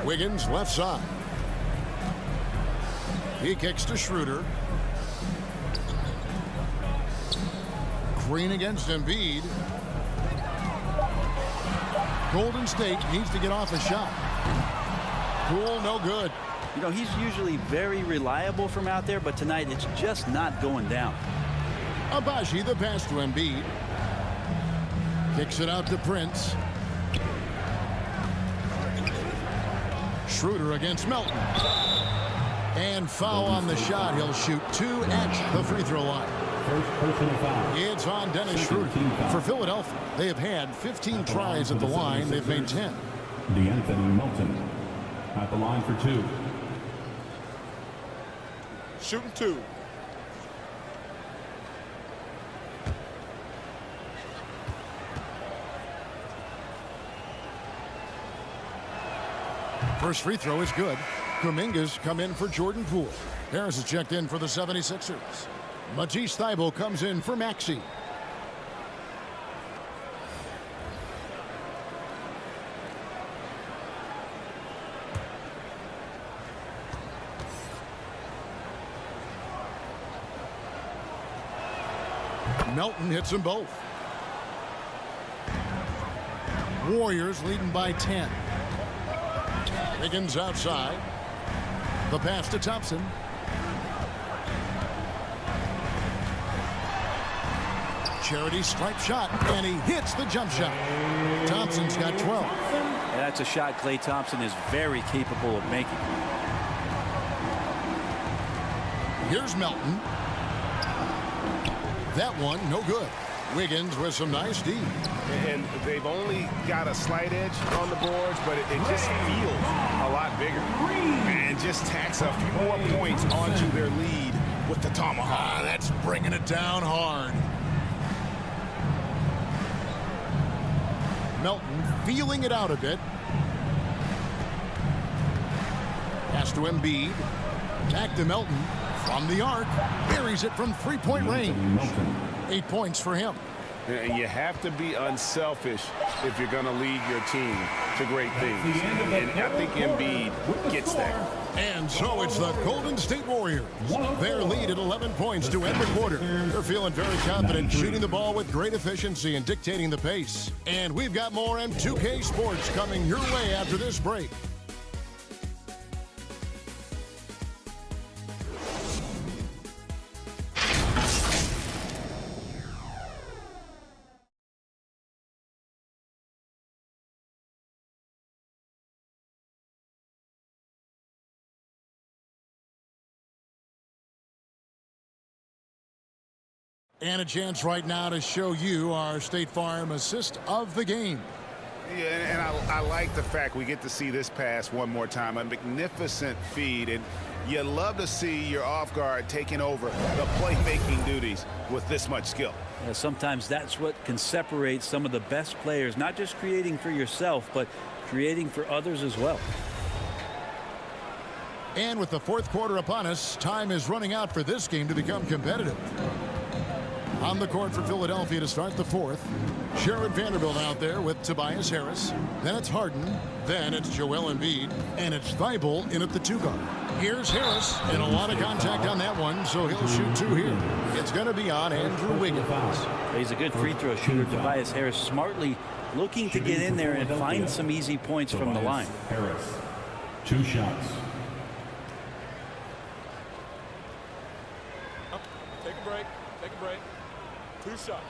Wiggins left side. He kicks to Schroeder. Green against Embiid. Golden State needs to get off a shot. Poole, no good. You know, he's usually very reliable from out there, but tonight it's just not going down. Abaji, the pass to Embiid. Kicks it out to Prince. Schroeder against Melton. And foul on the shot. He'll shoot 2 at the free throw line. First personal foul. It's on Dennis Schroeder. For Philadelphia, they have had 15 tries at the line. They've made 10. DeAnthony Melton at the line for 2. Shooting 2. First free throw is good. Kuminga's come in for Jordan Poole. Harris is checked in for the 76ers. Matisse Thybulle comes in for Maxey. Melton hits them both. Warriors leading by 10. Wiggins outside. The pass to Thompson. Charity stripe shot, and he hits the jump shot. Thompson's got 12. And that's a shot Klay Thompson is very capable of making. Here's Melton. That one, no good. Wiggins with some nice D. And they've only got a slight edge on the boards, but it just feels a lot bigger. And just tacks a few more points onto their lead with the tomahawk. That's bringing it down hard. Melton feeling it out a bit. Pass to Embiid. Back to Melton. From the arc. Buries it from three-point range. 8 points for him. And you have to be unselfish if you're going to lead your team to great things. And I think Embiid gets that. And so it's the Golden State Warriors. Their lead at 11 points to end the quarter. They're feeling very confident, shooting the ball with great efficiency and dictating the pace. And we've got more M2K Sports coming your way after this break. And a chance right now to show you our State Farm assist of the game. Yeah, and I like the fact we get to see this pass one more time. A magnificent feed, and you love to see your off guard taking over the playmaking duties with this much skill. Yeah, sometimes that's what can separate some of the best players, not just creating for yourself, but creating for others as well. And with the fourth quarter upon us, time is running out for this game to become competitive. On the court for Philadelphia to start the fourth. Jared Vanderbilt out there with Tobias Harris. Then it's Harden. Then it's Joel Embiid. And it's Thibault in at the 2 guard. Here's Harris. And a lot of contact on that one, so he'll shoot 2 here. It's going to be on Andrew Wiggins. He's a good free throw shooter. Tobias Harris smartly looking to get in there and find some easy points from the line. Harris, 2 shots. Take a break. Take a break. 2 shots.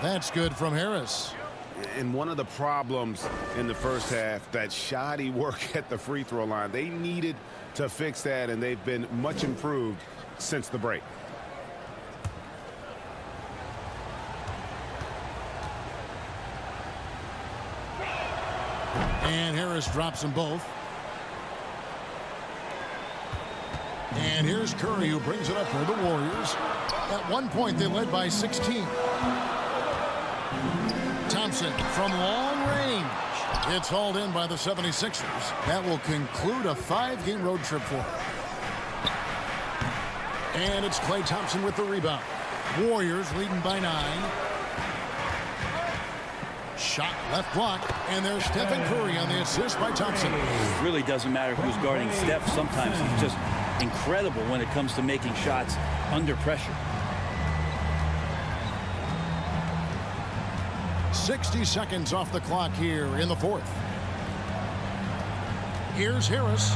That's good from Harris. And one of the problems in the first half, that shoddy work at the free throw line. They needed to fix that, and they've been much improved since the break. And Harris drops them both. And here's Curry, who brings it up for the Warriors. At one point, they led by 16. Thompson from long range. It's hauled in by the 76ers. That will conclude a 5-game road trip for them. And it's Klay Thompson with the rebound. Warriors leading by 9. Shot left block, and there's Stephen Curry on the assist by Thompson. It really doesn't matter who's guarding Steph. Sometimes he's just incredible when it comes to making shots under pressure. 60 seconds off the clock here in the fourth. Here's Harris.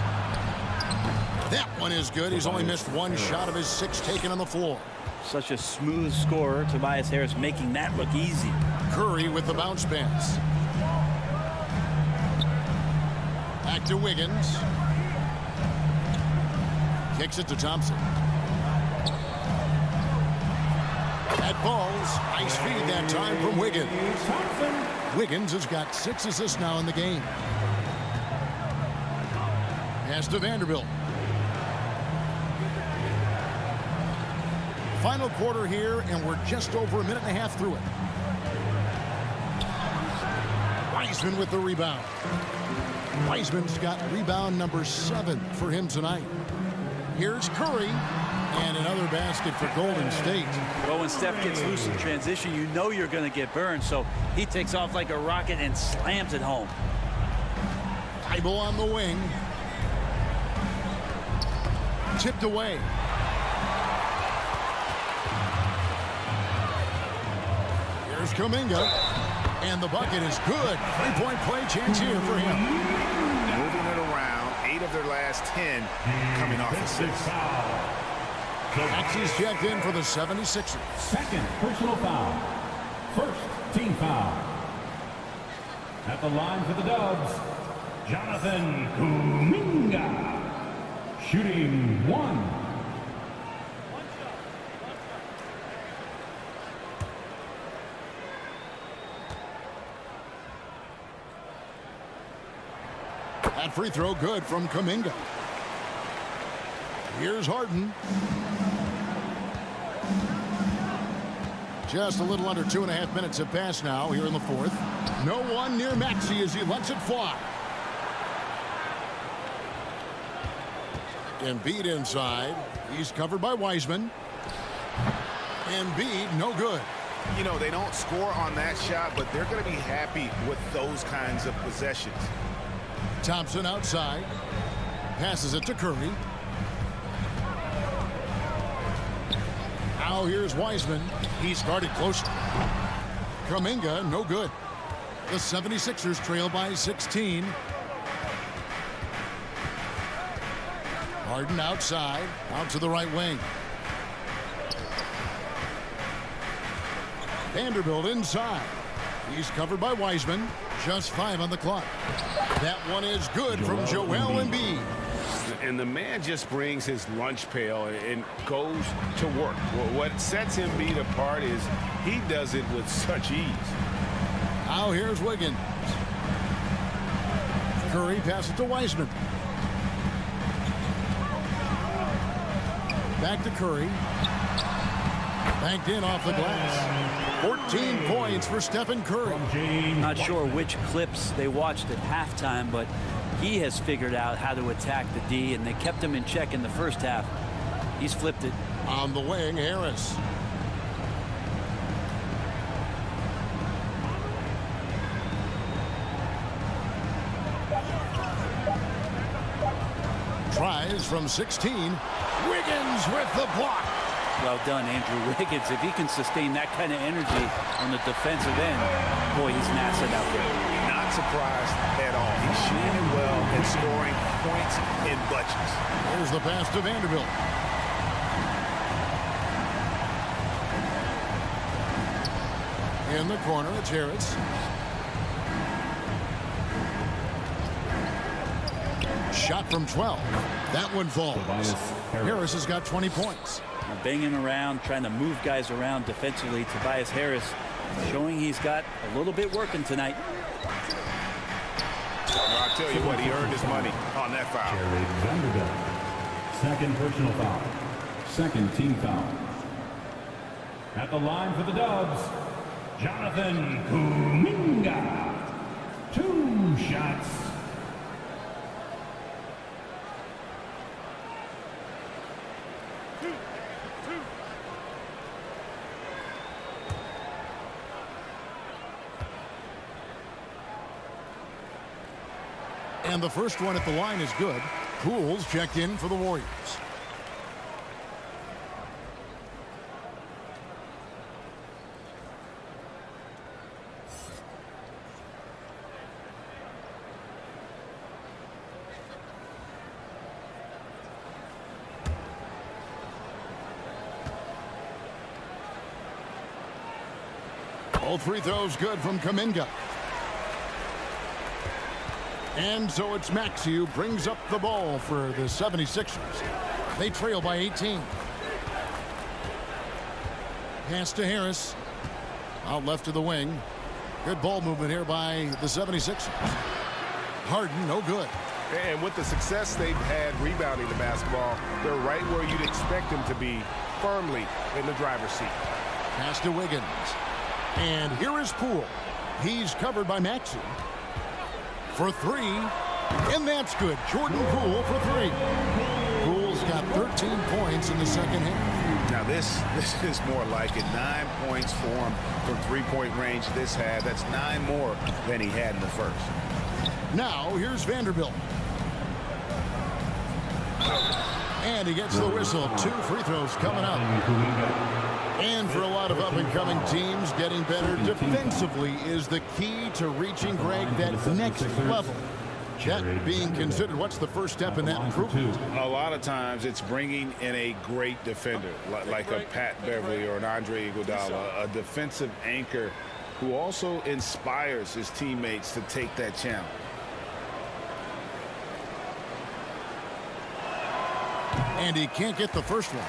That one is good. He's only missed 1 shot of his 6 taken on the floor. Such a smooth scorer. Tobias Harris making that look easy. Curry with the bounce pass. Back to Wiggins. Kicks it to Thompson. That falls. Nice feed that time from Wiggins. Wiggins has got 6 assists now in the game. Pass to Vanderbilt. Final quarter here, and we're just over a minute and a half through it. Wiseman with the rebound. Wiseman's got rebound number 7 for him tonight. Here's Curry, and another basket for Golden State. Well, when Steph gets loose in transition, you know you're going to get burned, so he takes off like a rocket and slams it home. Thibault on the wing. Tipped away. Here's Kuminga, and the bucket is good. 3-point play chance here for him. Moving it around, 8 of their last 10 coming off assists. Maxey's checked in for the 76ers. Second personal foul. First team foul. At the line for the Dubs, Jonathan Kuminga. Shooting 1. That free throw good from Kuminga. Here's Harden. Just a little under 2.5 minutes have passed now here in the fourth. No one near Maxey as he lets it fly. Embiid inside. He's covered by Wiseman. Embiid, no good. You know, they don't score on that shot, but they're going to be happy with those kinds of possessions. Thompson outside. Passes it to Curry. Now here's Wiseman. He's guarded closely. Kuminga, no good. The 76ers trail by 16. Harden outside. Out to the right wing. Vanderbilt inside. He's covered by Wiseman. Just 5 on the clock. That one is good from Joel Embiid. And the man just brings his lunch pail and goes to work. Well, what sets Embiid apart is he does it with such ease. Now here's Wiggins. Curry passes to Wiseman. Back to Curry. Banked in off the glass. 14 points for Stephen Curry. Not sure which clips they watched at halftime, but he has figured out how to attack the D, and they kept him in check in the first half. He's flipped it. On the wing, Harris. Tries from 16. Wiggins with the block. Well done, Andrew Wiggins. If he can sustain that kind of energy on the defensive end, boy, he's an asset out there. Not surprised at all. He's shooting well and scoring points in bunches. Here's the pass to Vanderbilt. In the corner, it's Harris. Shot from 12. That one falls. Harris has got 20 points. Banging around, trying to move guys around defensively. Tobias Harris showing he's got a little bit working tonight. Well, I'll tell you what, he earned his money on that foul. Jared Vanderbilt. Second personal foul. Second team foul. At the line for the Dubs, Jonathan Kuminga. 2 shots. And the first one at the line is good. Pools checked in for the Warriors. All free throws good from Kuminga. And so it's Maxey who brings up the ball for the 76ers. They trail by 18. Pass to Harris. Out left to the wing. Good ball movement here by the 76ers. Harden, no good. And with the success they've had rebounding the basketball, they're right where you'd expect them to be, firmly in the driver's seat. Pass to Wiggins. And here is Poole. He's covered by Maxey. For 3, and that's good. Jordan Poole for 3. Poole's got 13 points in the second half. Now this is more like it. 9 points for him from three-point range this half. That's 9 more than he had in the first. Now here's Vanderbilt. And he gets the whistle. 2 free throws coming up. And for a lot of up-and-coming teams, getting better defensively is the key to reaching, Greg, that next level. That being considered, what's the first step in that improvement? A lot of times it's bringing in a great defender, like a Pat Beverly or an Andre Iguodala, a defensive anchor who also inspires his teammates to take that challenge. And he can't get the first one.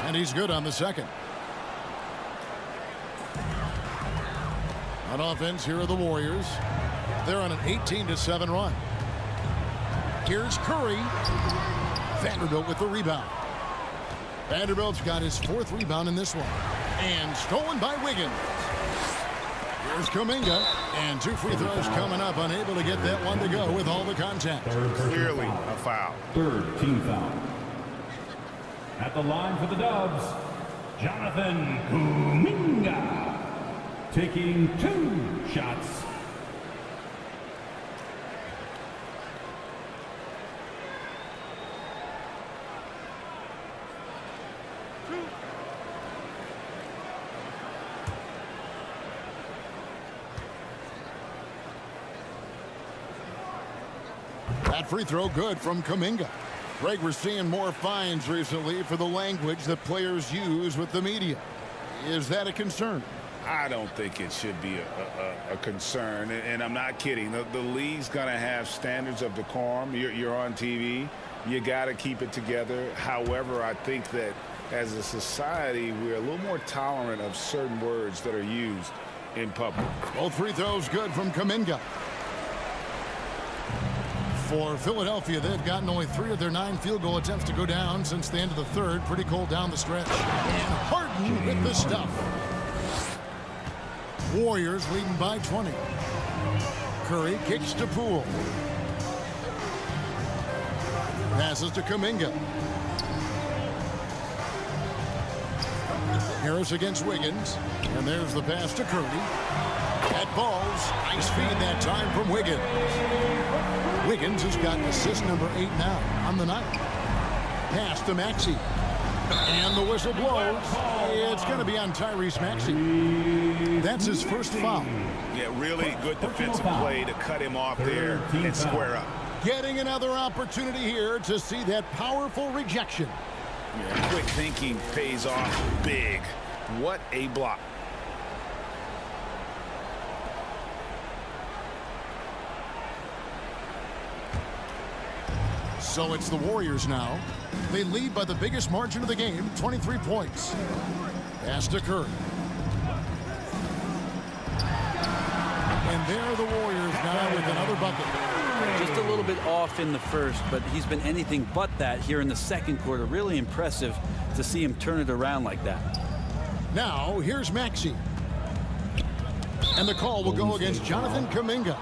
And he's good on the second. On offense, here are the Warriors. They're on an 18-7 run. Here's Curry. Vanderbilt with the rebound. Vanderbilt's got his 4th rebound in this one. And stolen by Wiggins. Here's Kuminga. And 2 free throws coming up. Unable to get that one to go with all the contact. Clearly a foul. Third team foul. At the line for the Dubs, Jonathan Kuminga. Taking 2 shots. That free throw good from Kuminga. Greg, we're seeing more fines recently for the language that players use with the media. Is that a concern? I don't think it should be a concern, and I'm not kidding. The league's going to have standards of decorum. You're on TV. You got to keep it together. However, I think that as a society, we're a little more tolerant of certain words that are used in public. Both free throws good from Kuminga. For Philadelphia, they've gotten only 3 of their 9 field goal attempts to go down since the end of the third. Pretty cold down the stretch. And Harden with the stuff. Warriors leading by 20. Curry kicks to Poole. Passes to Kuminga. Harris against Wiggins. And there's the pass to Curry. That ball's nice feed that time from Wiggins. Wiggins has got assist number 8 now on the night. Pass to Maxey. And the whistle blows. It's going to be on Tyrese Maxey. That's his first foul. Yeah, really good defensive play to cut him off there and square up. Getting another opportunity here to see that powerful rejection. Yeah, quick thinking pays off big. What a block. So it's the Warriors now. They lead by the biggest margin of the game, 23 points. Pass to Curry. And there are the Warriors now with another bucket. Just a little bit off in the first, but he's been anything but that here in the second quarter. Really impressive to see him turn it around like that. Now, here's Maxey. And the call will go against Jonathan Kuminga.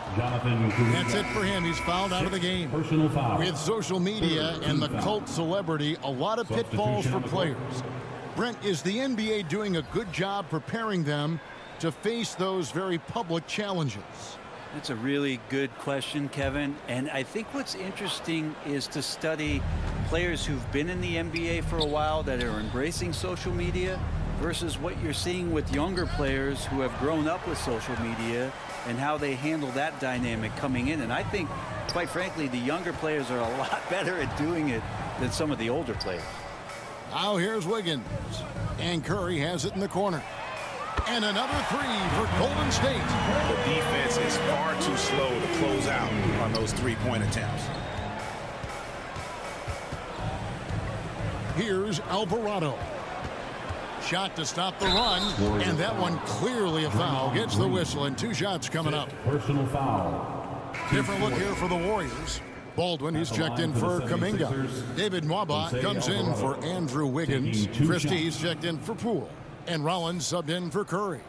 That's it for him. He's fouled out of the game. Personal foul. With social media and the cult celebrity, a lot of pitfalls for players. Brent, is the NBA doing a good job preparing them to face those very public challenges? That's a really good question, Kevin. And I think what's interesting is to study players who've been in the NBA for a while that are embracing social media versus what you're seeing with younger players who have grown up with social media and how they handle that dynamic coming in. And I think, quite frankly, the younger players are a lot better at doing it than some of the older players. Now here's Wiggins. And Curry has it in the corner. And another 3 for Golden State. The defense is far too slow to close out on those 3-point attempts. Here's Alvarado. Shot to stop the run, and that one clearly a foul. Gets the whistle, and 2 shots coming up. Personal foul. Different look here for the Warriors. Baldwin, he's checked in for Kuminga. David Mwaba comes in for Andrew Wiggins. Christie's checked in for Poole. And Rollins subbed in for Curry.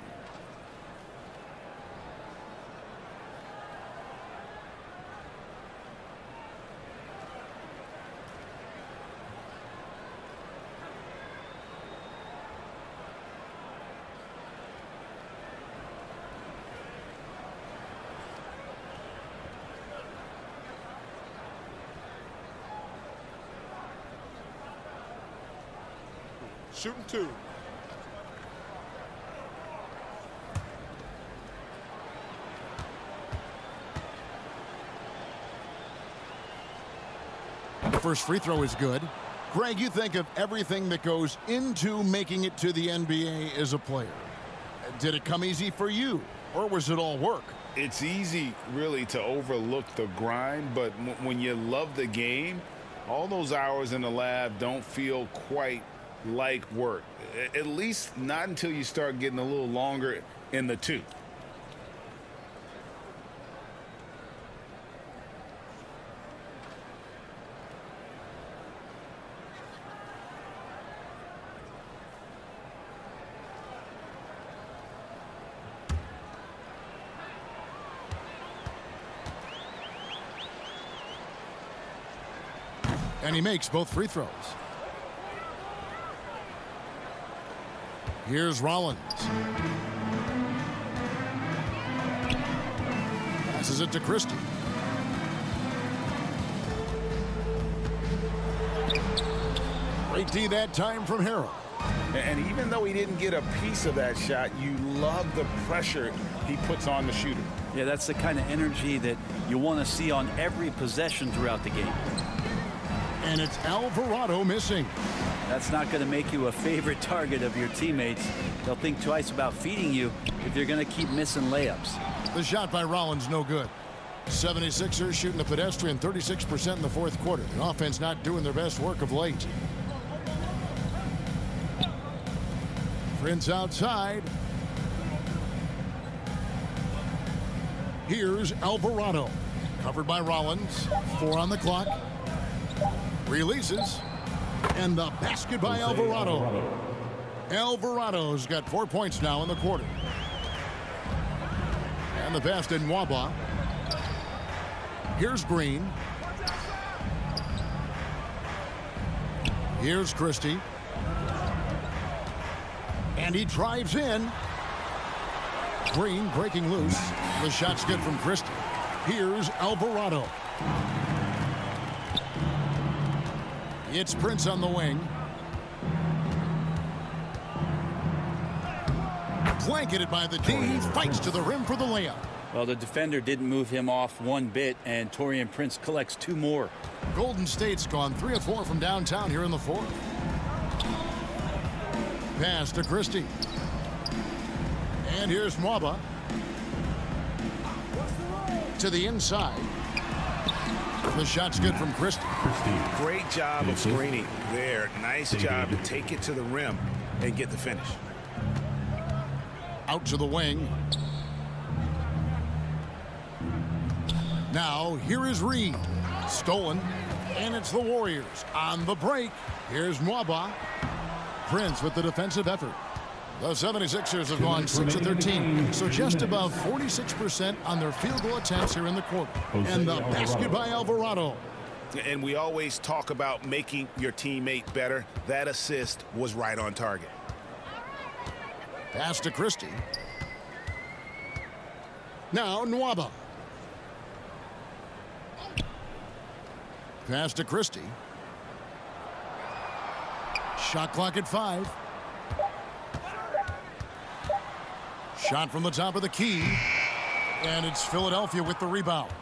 Shooting 2. First free throw is good. Greg, you think of everything that goes into making it to the NBA as a player. Did it come easy for you, or was it all work? It's easy, really, to overlook the grind, but when you love the game, all those hours in the lab don't feel quite like work. At least not until you start getting a little longer in the tooth. And he makes both free throws. Here's Rollins. Passes it to Christie. Great D that time from Harrell. And even though he didn't get a piece of that shot, you love the pressure he puts on the shooter. Yeah, that's the kind of energy that you want to see on every possession throughout the game. And it's Alvarado missing. That's not going to make you a favorite target of your teammates. They'll think twice about feeding you if you're going to keep missing layups. The shot by Rollins no good. 76ers shooting a pedestrian 36% in the fourth quarter. The offense not doing their best work of late. Prince outside. Here's Alvarado. Covered by Rollins. 4 on the clock. Releases. And the basket by Alvarado. Alvarado's got 4 points now in the quarter. And the pass to Nwaba. Here's Green. Here's Christie. And he drives in. Green breaking loose. The shot's good from Christie. Here's Alvarado. It's Prince on the wing. Blanketed by the D. Fights to the rim for the layup. Well, the defender didn't move him off one bit, and Taurean Prince collects 2 more. Golden State's gone 3 of 4 from downtown here in the fourth. Pass to Christie. And here's Nwaba. To the inside. The shot's good from Christie. Great job of screening there. Nice job to take it to the rim and get the finish. Out to the wing. Now, here is Reed. Stolen. And it's the Warriors on the break. Here's Nwaba. Prince with the defensive effort. The 76ers have gone 6 of 13, so just above 46% on their field goal attempts here in the quarter. And the basket by Alvarado. And we always talk about making your teammate better. That assist was right on target. Pass to Christie. Now Nwaba. Pass to Christie. Shot clock at 5. Shot from the top of the key. And it's Philadelphia with the rebound.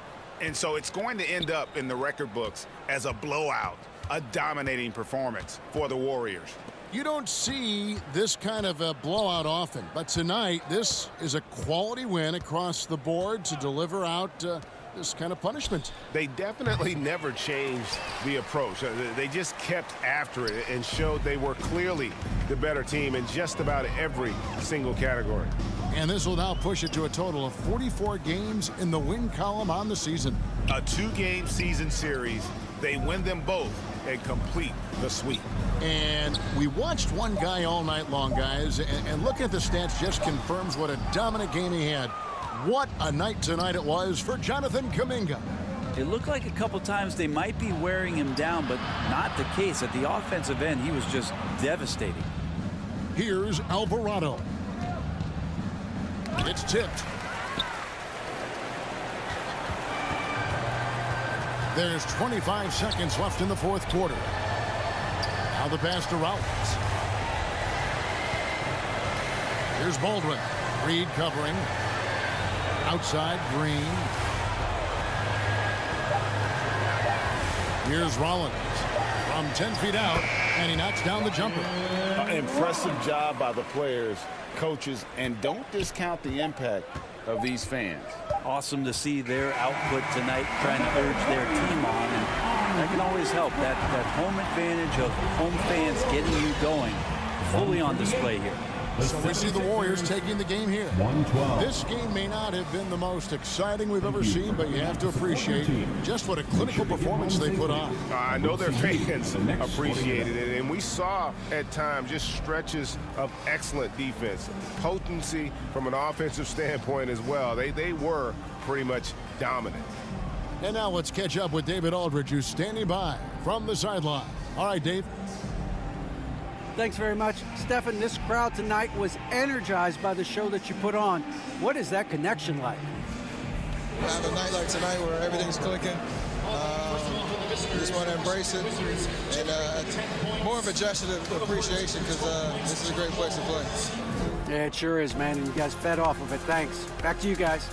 And so it's going to end up in the record books as a blowout, a dominating performance for the Warriors. You don't see this kind of a blowout often, but tonight this is a quality win across the board to deliver out this kind of punishment. They definitely never changed the approach. They just kept after it and showed they were clearly the better team in just about every single category. And this will now push it to a total of 44 games in the win column on the season. A 2-game season series. They win them both and complete the sweep. And we watched one guy all night long, guys, and looking at the stats just confirms what a dominant game he had. What a night tonight it was for Jonathan Kuminga. It looked like a couple times they might be wearing him down, but not the case. At the offensive end, he was just devastating. Here's Alvarado. It's tipped. There's 25 seconds left in the fourth quarter. Now the pass to Rollins. Here's Baldwin. Reed covering. Outside, Green. Here's Rollins from 10 feet out, and he knocks down the jumper. Impressive job by the players, coaches, and don't discount the impact of these fans. Awesome to see their output tonight, trying to urge their team on, and that can always help. That home advantage of home fans getting you going, fully on display here. So we see the Warriors taking the game here. 112. This game may not have been the most exciting we've ever seen, but you have to appreciate just what a clinical performance they put on. I know their fans appreciated it, and we saw at times just stretches of excellent defense, potency from an offensive standpoint as well. They were pretty much dominant. And now let's catch up with David Aldridge, who's standing by from the sideline. All right, Dave. Thanks very much. Stephen, this crowd tonight was energized by the show that you put on. What is that connection like? On a night like tonight where everything's clicking, we just want to embrace it. And more of a gesture of appreciation because this is a great place to play. Yeah, it sure is, man. And you guys fed off of it. Thanks. Back to you guys.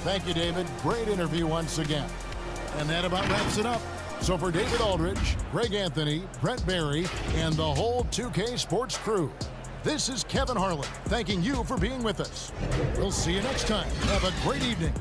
Thank you, David. Great interview once again. And that about wraps it up. So for David Aldridge, Greg Anthony, Brett Barry, and the whole 2K Sports crew, this is Kevin Harlan thanking you for being with us. We'll see you next time. Have a great evening.